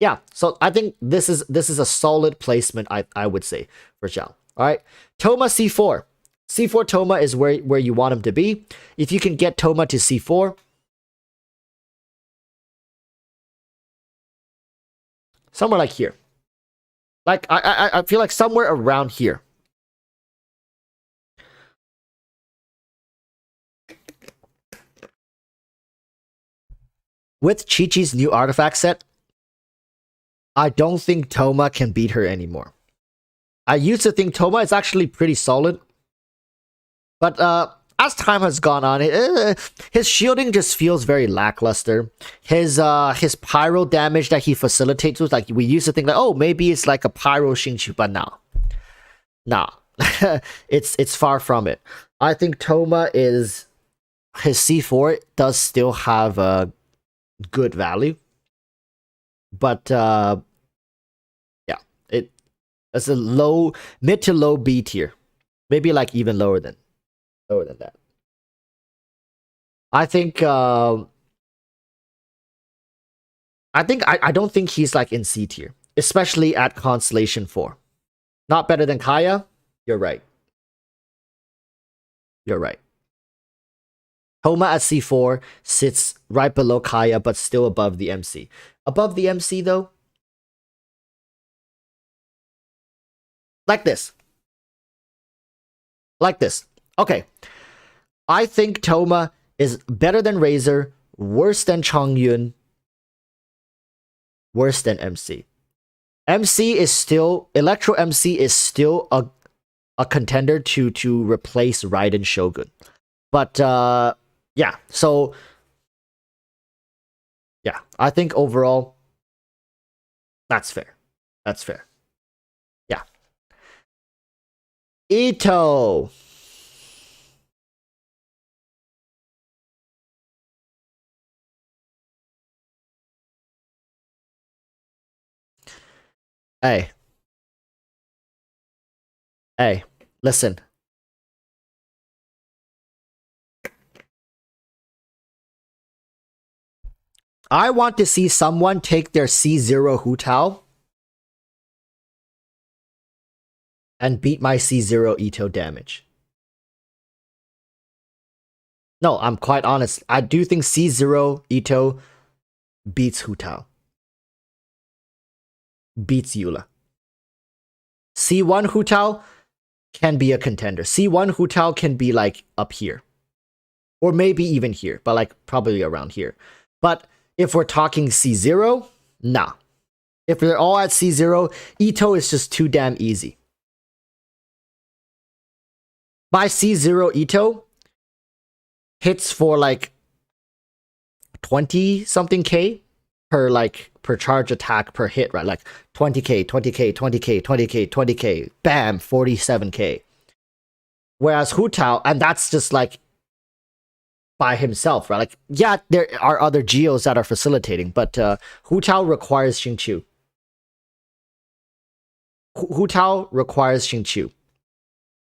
Yeah, so I think this is a solid placement, I would say, for Zhao. Alright. Toma C4. C4 Toma is where you want him to be. If you can get Toma to C4, somewhere like here. Like I feel like somewhere around here. With Chi-Chi's new artifact set, I don't think Toma can beat her anymore. I used to think Toma is actually pretty solid. But as time has gone on, his shielding just feels very lackluster. His pyro damage that he facilitates with, like, we used to think like, oh, maybe it's like a pyro Shinchu, but nah. it's far from it. I think Toma is his C4 does still have a good value, but yeah, it's a mid to low B tier, maybe like even lower than that. I think I don't think he's like in C tier, especially at Constellation 4. Not better than Kaya? You're right. Toma at C4 sits right below Kaya, but still above the MC. Above the MC though? Like this. Okay. I think Toma is better than Razor, worse than Chongyun, worse than MC. Electro MC is still a contender to replace Ryden Shogun. But yeah, so yeah, I think overall that's fair. Yeah. Ito. Hey, listen. I want to see someone take their C0 Hu Tao and beat my C0 Ito damage. No, I'm quite honest. I do think C0 Ito beats Hu Tao. beats Eula. C1 Hu Tao can be a contender. C1 Hu Tao can be like up here. Or maybe even here, but like probably around here. But if we're talking C0, nah. If they're all at C0, Ito is just too damn easy. By C0 Ito, hits for like 20 something K per charge attack per hit, right? Like 20K, 20K, 20K, 20K, 20K, bam, 47K. Whereas Hu Tao, and that's just like by himself, right? Like, yeah, there are other geos that are facilitating, but Hu Tao requires Shinchu. Hu Tao requires Shinchu.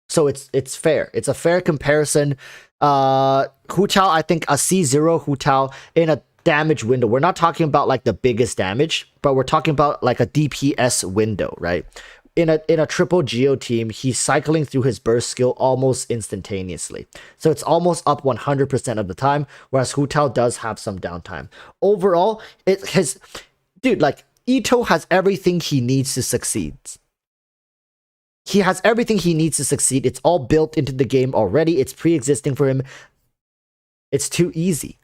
So it's fair. It's a fair comparison. Hu Tao, I think a C0 Hu Tao in a damage window. We're not talking about like the biggest damage, but we're talking about like a DPS window, right? In a triple Geo team, he's cycling through his burst skill almost instantaneously. So it's almost up 100% of the time, whereas Hu Tao does have some downtime. Overall, dude, like Ito has everything he needs to succeed. He has everything he needs to succeed. It's all built into the game already. It's pre-existing for him. It's too easy.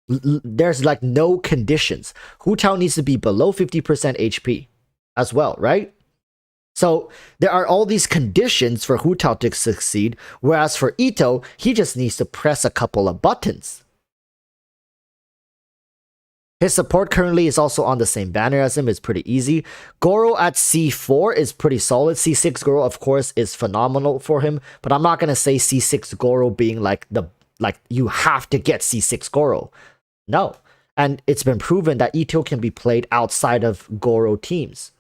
There's like no conditions. Hu Tao needs to be below 50% HP as well, right? So there are all these conditions for Hu Tao to succeed, whereas for Ito, he just needs to press a couple of buttons. His support currently is also on the same banner as him. It's pretty easy. Goro at C4 is pretty solid. C6 Goro, of course, is phenomenal for him, but I'm not going to say C6 Goro being like you have to get C6 Goro. No. And it's been proven that Ito can be played outside of Goro teams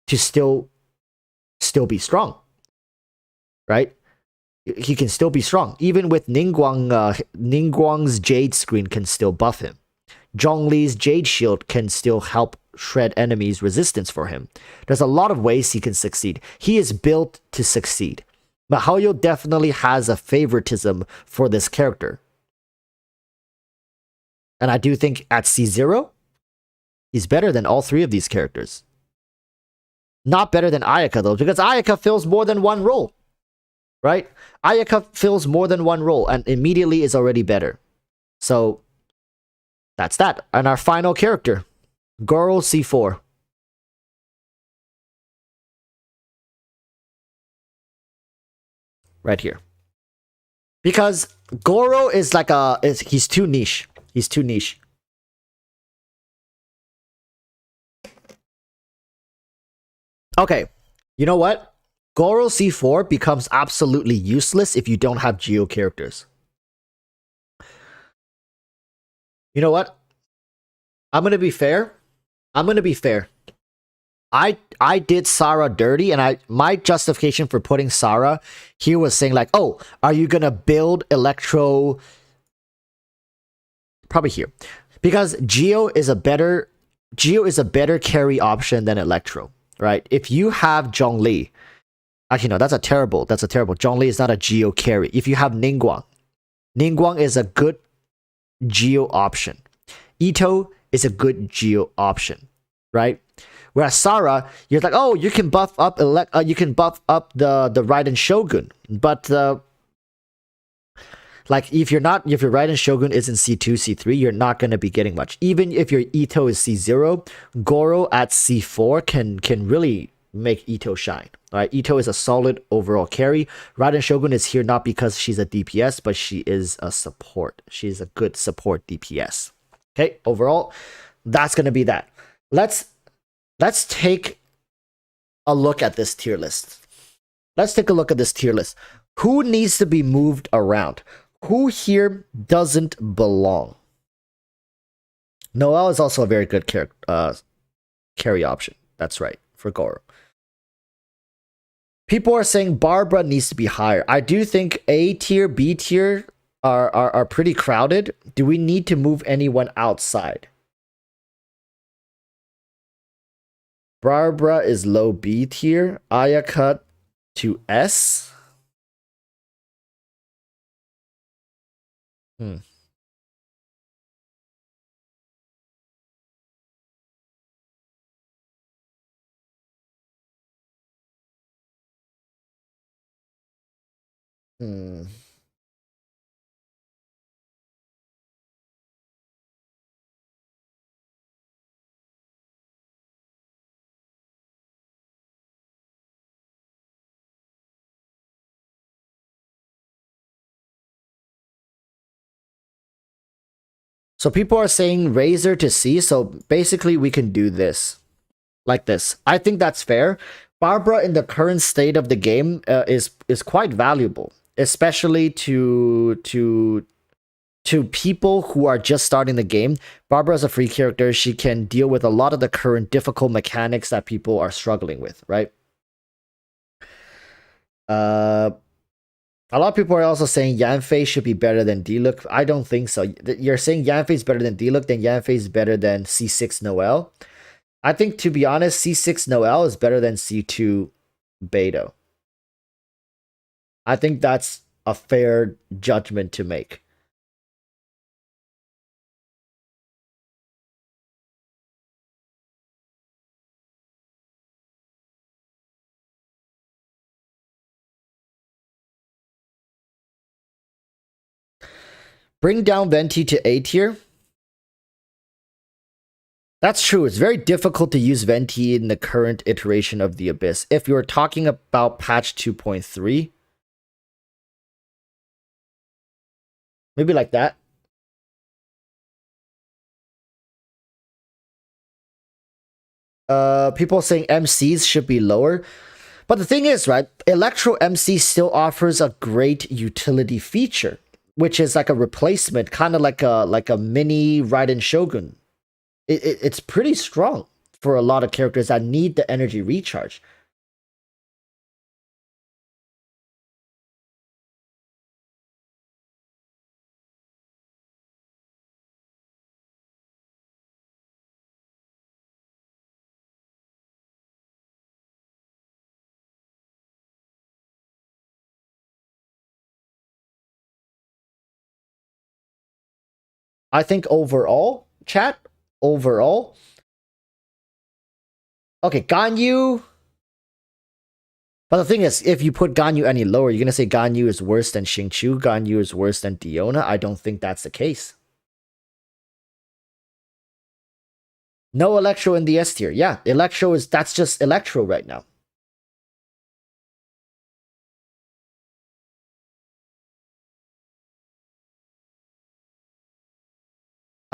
to still be strong. Right? He can still be strong. Even with Ningguang's Jade Screen can still buff him. Zhongli's Jade Shield can still help shred enemies' resistance for him. There's a lot of ways he can succeed. He is built to succeed. Mahaoyo definitely has a favoritism for this character. And I do think at C0, he's better than all three of these characters. Not better than Ayaka, though, because Ayaka fills more than one role. Right? Ayaka fills more than one role and immediately is already better. So that's that. And our final character, Goro C4. Right here. Because Goro is like he's too niche. He's too niche. Okay. You know what? Goro C4 becomes absolutely useless if you don't have Geo characters. You know what? I'm gonna be fair. I did Sarah dirty, and my justification for putting Sarah here was saying like, oh, are you gonna build Electro? Probably here, because Geo is a better carry option than Electro, right? If you have Zhongli, actually no, that's a terrible. Zhongli is not a Geo carry. If you have Ningguang is a good Geo option. Ito is a good Geo option, right? Whereas Sarah, you're like, oh, you can buff up the Ryden Shogun, but like if your Ryden Shogun is in C2, C3, you're not gonna be getting much. Even if your Ito is C0, Goro at C4 can really make Ito shine. Alright, Ito is a solid overall carry. Ryden Shogun is here not because she's a DPS, but she is a support. She's a good support DPS. Okay, overall, that's gonna be that. Let's take a look at this tier list. Who needs to be moved around? Who here doesn't belong? Noelle is also a very good carry option. That's right, for Goro. People are saying Barbara needs to be higher. I do think A tier, B tier are pretty crowded. Do we need to move anyone outside? Barbara is low B tier. Ayaka to S. Hmm. So people are saying Razor to C, so basically we can do this. Like this. I think that's fair. Barbara in the current state of the game is quite valuable, especially to people who are just starting the game. Barbara is a free character. She can deal with a lot of the current difficult mechanics that people are struggling with, right? A lot of people are also saying Yanfei should be better than Diluc. I don't think so. You're saying Yanfei is better than Diluc, then Yanfei is better than C6 Noel. I think, to be honest, C6 Noel is better than C2 Beto. I think that's a fair judgment to make. Bring down Venti to A tier. That's true. It's very difficult to use Venti in the current iteration of the Abyss. If you're talking about patch 2.3, maybe like that. People saying MCs should be lower. But the thing is, right, Electro MC still offers a great utility feature, which is like a replacement, kind of like a mini Ryden Shogun. It's pretty strong for a lot of characters that need the energy recharge. I think overall, chat, overall, okay, Ganyu. But the thing is, if you put Ganyu any lower, you're gonna say Ganyu is worse than Shinchu, Ganyu is worse than Deona. I don't think that's the case. No Electro in the S tier. Yeah, Electro is that's just Electro right now.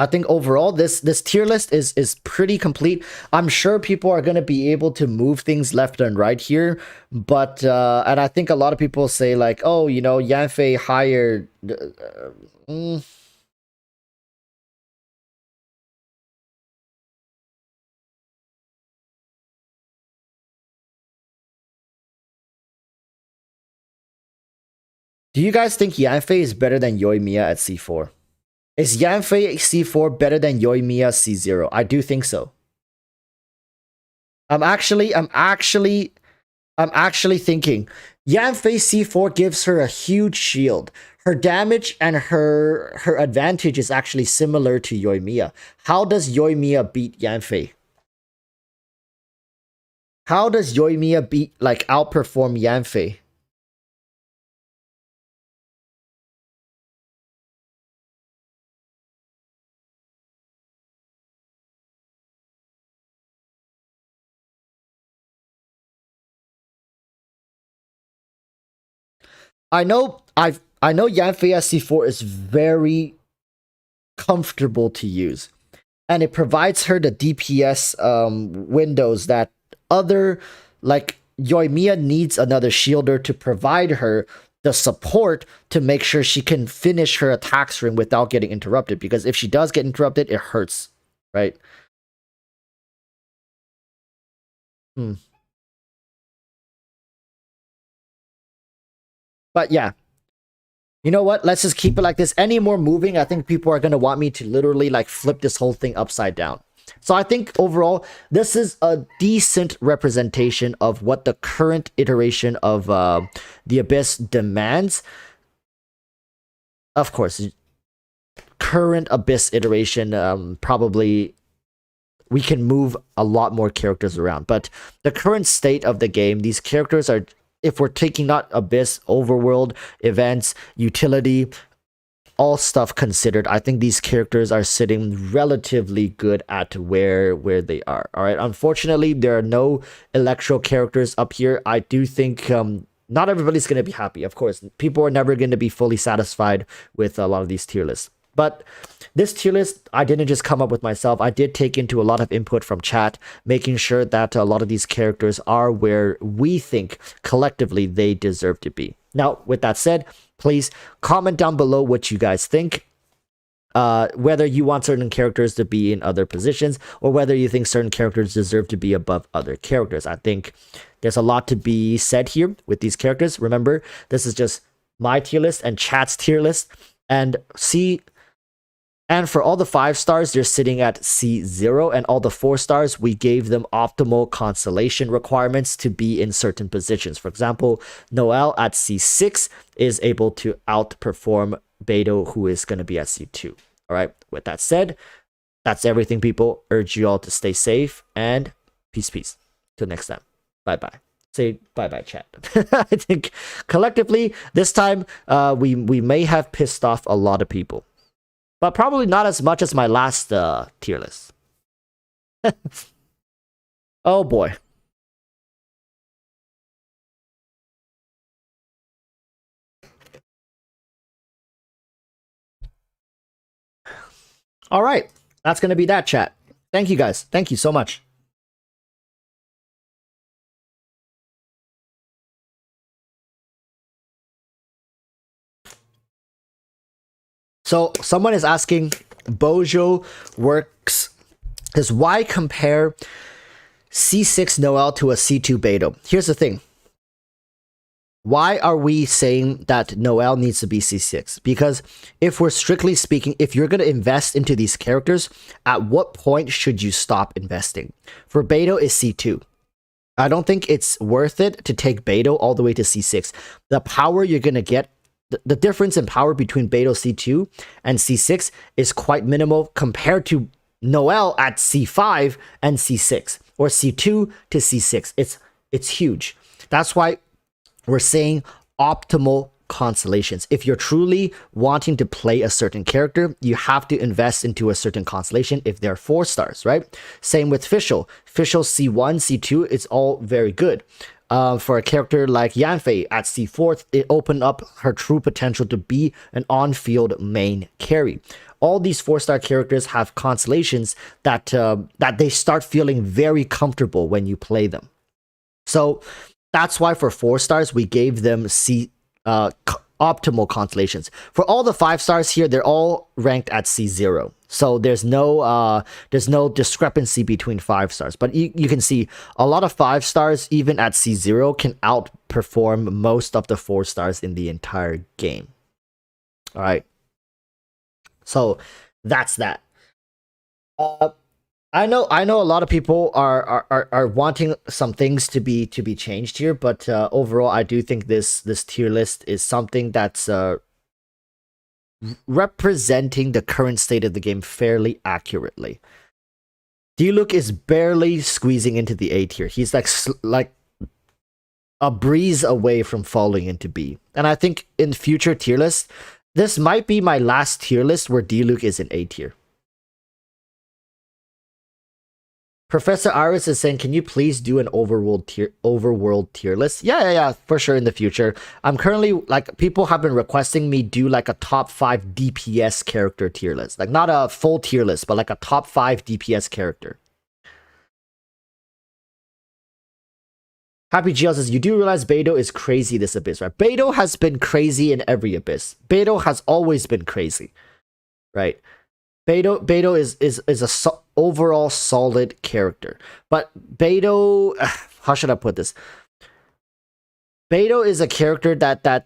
I think overall this tier list is pretty complete. I'm sure people are gonna be able to move things left and right here, but and I think a lot of people say like, oh, you know, Yanfei higher. Do you guys think Yanfei is better than Yoimiya at C4? Is Yanfei C4 better than Yoimiya C0? I do think so. I'm actually thinking Yanfei C4 gives her a huge shield. Her damage and her advantage is actually similar to Yoimiya. How does Yoimiya beat Yanfei? How does Yoimiya beat, like, outperform Yanfei? I know Yanfei C4 is very comfortable to use, and it provides her the DPS windows that other, like, Yoimiya needs another shielder to provide her the support to make sure she can finish her attack string without getting interrupted, because if she does get interrupted, it hurts, right? Hmm. But yeah, you know what? Let's just keep it like this. Any more moving, I think people are gonna want me to literally like flip this whole thing upside down. So I think overall, this is a decent representation of what the current iteration of the Abyss demands. Of course, current Abyss iteration, probably we can move a lot more characters around. But the current state of the game, these characters are if we're taking not Abyss, Overworld, events, utility, all stuff considered, I think these characters are sitting relatively good at where they are. All right. Unfortunately, there are no Electro characters up here. I do think not everybody's going to be happy. Of course, people are never going to be fully satisfied with a lot of these tier lists. But this tier list, I didn't just come up with myself. I did take into a lot of input from chat, making sure that a lot of these characters are where we think collectively they deserve to be. Now, with that said, please comment down below what you guys think. Whether you want certain characters to be in other positions or whether you think certain characters deserve to be above other characters. I think there's a lot to be said here with these characters. Remember, this is just my tier list and chat's tier list. And for all the 5 stars, they're sitting at C0, and all the 4 stars, we gave them optimal constellation requirements to be in certain positions. For example, Noelle at C6 is able to outperform Beidou, who is going to be at C2. All right, with that said, that's everything, people. Urge you all to stay safe, and peace. Till next time. Bye-bye. Say bye-bye, chat. I think collectively, this time, we may have pissed off a lot of people. But probably not as much as my last tier list. Oh boy. All right. That's going to be that, chat. Thank you, guys. Thank you so much. So someone is asking, Bojo works, is why compare C6 Noelle to a C2 Beidou? Here's the thing. Why are we saying that Noelle needs to be C6? Because if we're strictly speaking, if you're going to invest into these characters, at what point should you stop investing? For Beidou is C2. I don't think it's worth it to take Beidou all the way to C6. The power you're going to get, the difference in power between Beidou C2 and C6 is quite minimal compared to Noelle at C5 and C6, or C2 to C6. It's huge. That's why we're saying optimal constellations. If you're truly wanting to play a certain character, you have to invest into a certain constellation if they're 4 stars, right? Same with Fischl. Fischl C1, C2, it's all very good. For a character like Kang Fei at C4, it opened up her true potential to be an on-field main carry. All these 4-star characters have constellations that they start feeling very comfortable when you play them. So that's why for 4 stars, we gave them optimal constellations. For all the 5 stars here, they're all ranked at C0. So there's no discrepancy between 5 stars. But you can see a lot of 5 stars, even at C0, can outperform most of the 4 stars in the entire game. All right. So that's that. I know a lot of people are wanting some things to be changed here, but overall, I do think this tier list is something that's representing the current state of the game fairly accurately. Diluc is barely squeezing into the A tier. He's like a breeze away from falling into B. And I think in future tier lists, this might be my last tier list where Diluc is in A tier. Professor Iris is saying, can you please do an overworld tier list? Yeah, for sure in the future. I'm currently, like, people have been requesting me do like a top 5 DPS character tier list. Like, not a full tier list, but like a top 5 DPS character. Happy GL says, you do realize Beidou is crazy this Abyss, right? Beidou has been crazy in every Abyss. Beidou has always been crazy, right? Beidou is a overall solid character. But Beidou, how should I put this? Beidou is a character that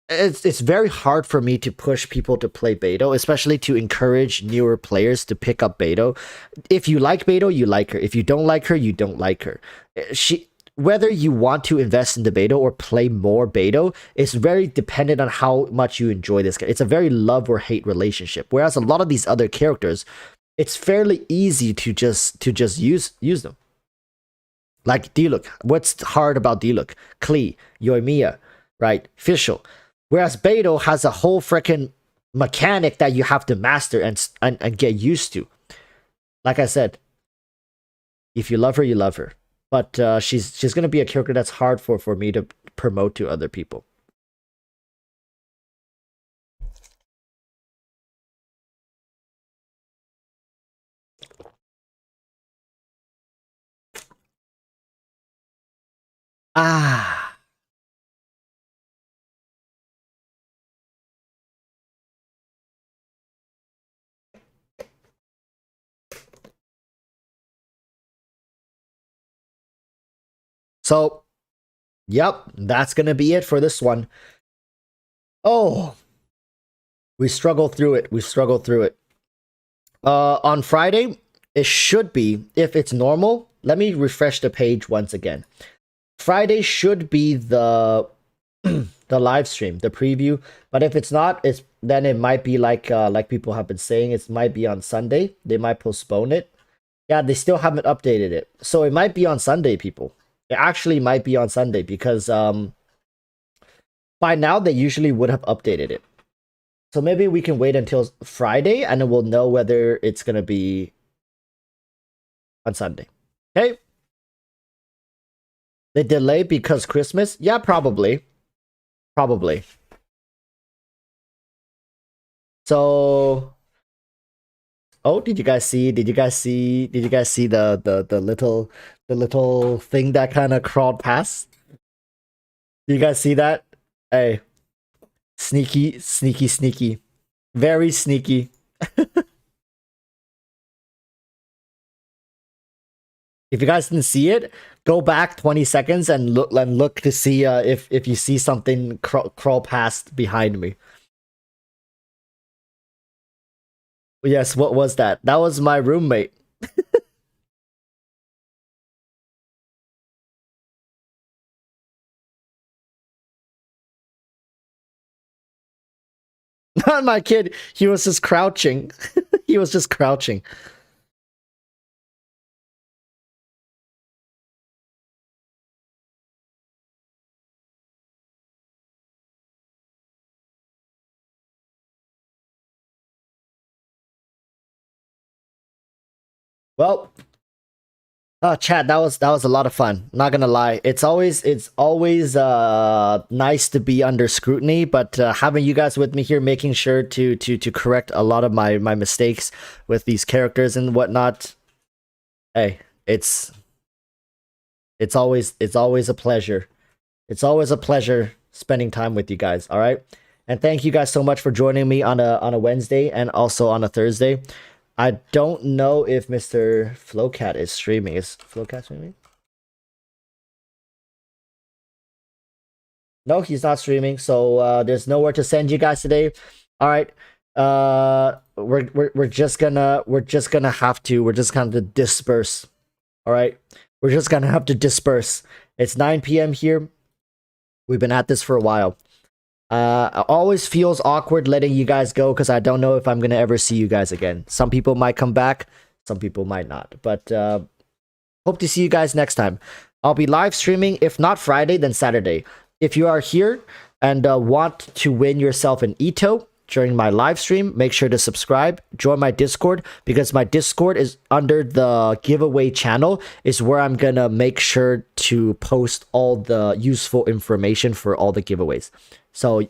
it's very hard for me to push people to play Beidou, especially to encourage newer players to pick up Beidou. If you like Beidou, you like her. If you don't like her, you don't like her. Whether you want to invest in the Beidou or play more Beidou is very dependent on how much you enjoy this guy. It's a very love or hate relationship. Whereas a lot of these other characters, it's fairly easy to just use them. Like Diluc. What's hard about Diluc? Klee, Yoimiya, right? Fischl. Whereas Beidou has a whole freaking mechanic that you have to master and get used to. Like I said, if you love her, you love her. But she's gonna be a character that's hard for me to promote to other people. Ah. So, yep, that's gonna be it for this one. Oh, we struggled through it. We struggled through it. On Friday, it should be, if it's normal. Let me refresh the page once again. Friday should be the the live stream, the preview. But if it's not, then it might be like people have been saying, it might be on Sunday. They might postpone it. Yeah, they still haven't updated it, so it might be on Sunday, people. It actually might be on Sunday because by now they usually would have updated it. So maybe we can wait until Friday and then we'll know whether it's gonna be on Sunday. Okay. They delay because Christmas? Yeah, probably. Probably. So, oh, did you guys see the little thing that kind of crawled past? Did you guys see that? Hey, sneaky, sneaky, sneaky. Very sneaky. If you guys didn't see it, go back 20 seconds and look to see if you see something crawl past behind me. Yes, what was that? That was my roommate. Not my kid. He was just crouching. He was just crouching. Well, Chad, that was a lot of fun. Not gonna lie, it's always nice to be under scrutiny, but having you guys with me here, making sure to correct a lot of my mistakes with these characters and whatnot. Hey, it's always a pleasure. It's always a pleasure spending time with you guys. All right, and thank you guys so much for joining me on a Wednesday and also on a Thursday. I don't know if Mr. Flowcat is streaming. Is Flowcat streaming? No, he's not streaming. So there's nowhere to send you guys today. All right. We're just gonna have to disperse. All right. We're just gonna have to disperse. It's 9 p.m. here. We've been at this for a while. It always feels awkward letting you guys go because I don't know if I'm gonna ever see you guys again. Some people might come back, some people might not. But hope to see you guys next time. I'll be live streaming, if not Friday, then Saturday. If you are here and want to win yourself an Ito during my live stream, make sure to subscribe, join my Discord, because my Discord is under the giveaway channel, is where I'm gonna make sure to post all the useful information for all the giveaways. So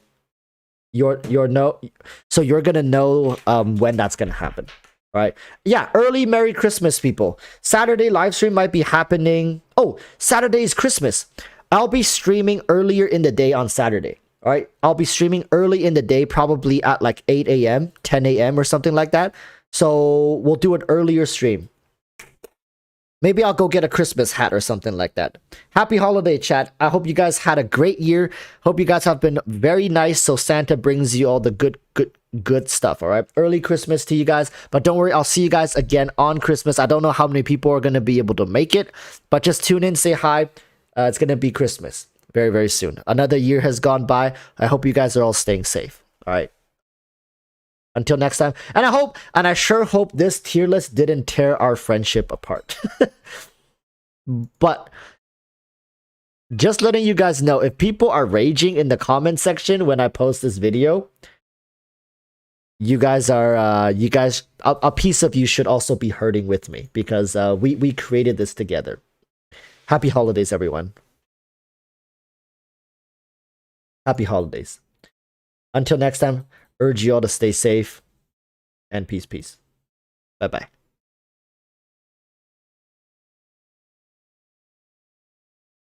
you're gonna know when that's gonna happen. All right. Yeah, early Merry Christmas, people. Saturday live stream might be happening. Oh, Saturday is Christmas. I'll be streaming earlier in the day on Saturday. All right. I'll be streaming early in the day, probably at like 8 a.m., 10 a.m. or something like that. So we'll do an earlier stream. Maybe I'll go get a Christmas hat or something like that. Happy holiday, chat. I hope you guys had a great year. Hope you guys have been very nice, so Santa brings you all the good stuff, all right? Early Christmas to you guys. But don't worry, I'll see you guys again on Christmas. I don't know how many people are going to be able to make it, but just tune in, say hi. It's going to be Christmas very, very soon. Another year has gone by. I hope you guys are all staying safe, all right? Until next time. And I sure hope this tier list didn't tear our friendship apart. But just letting you guys know, if people are raging in the comment section when I post this video, you guys are a piece of you should also be hurting with me, because we created this together. Happy holidays, everyone. Happy holidays. Until next time, urge you all to stay safe and peace. Bye bye.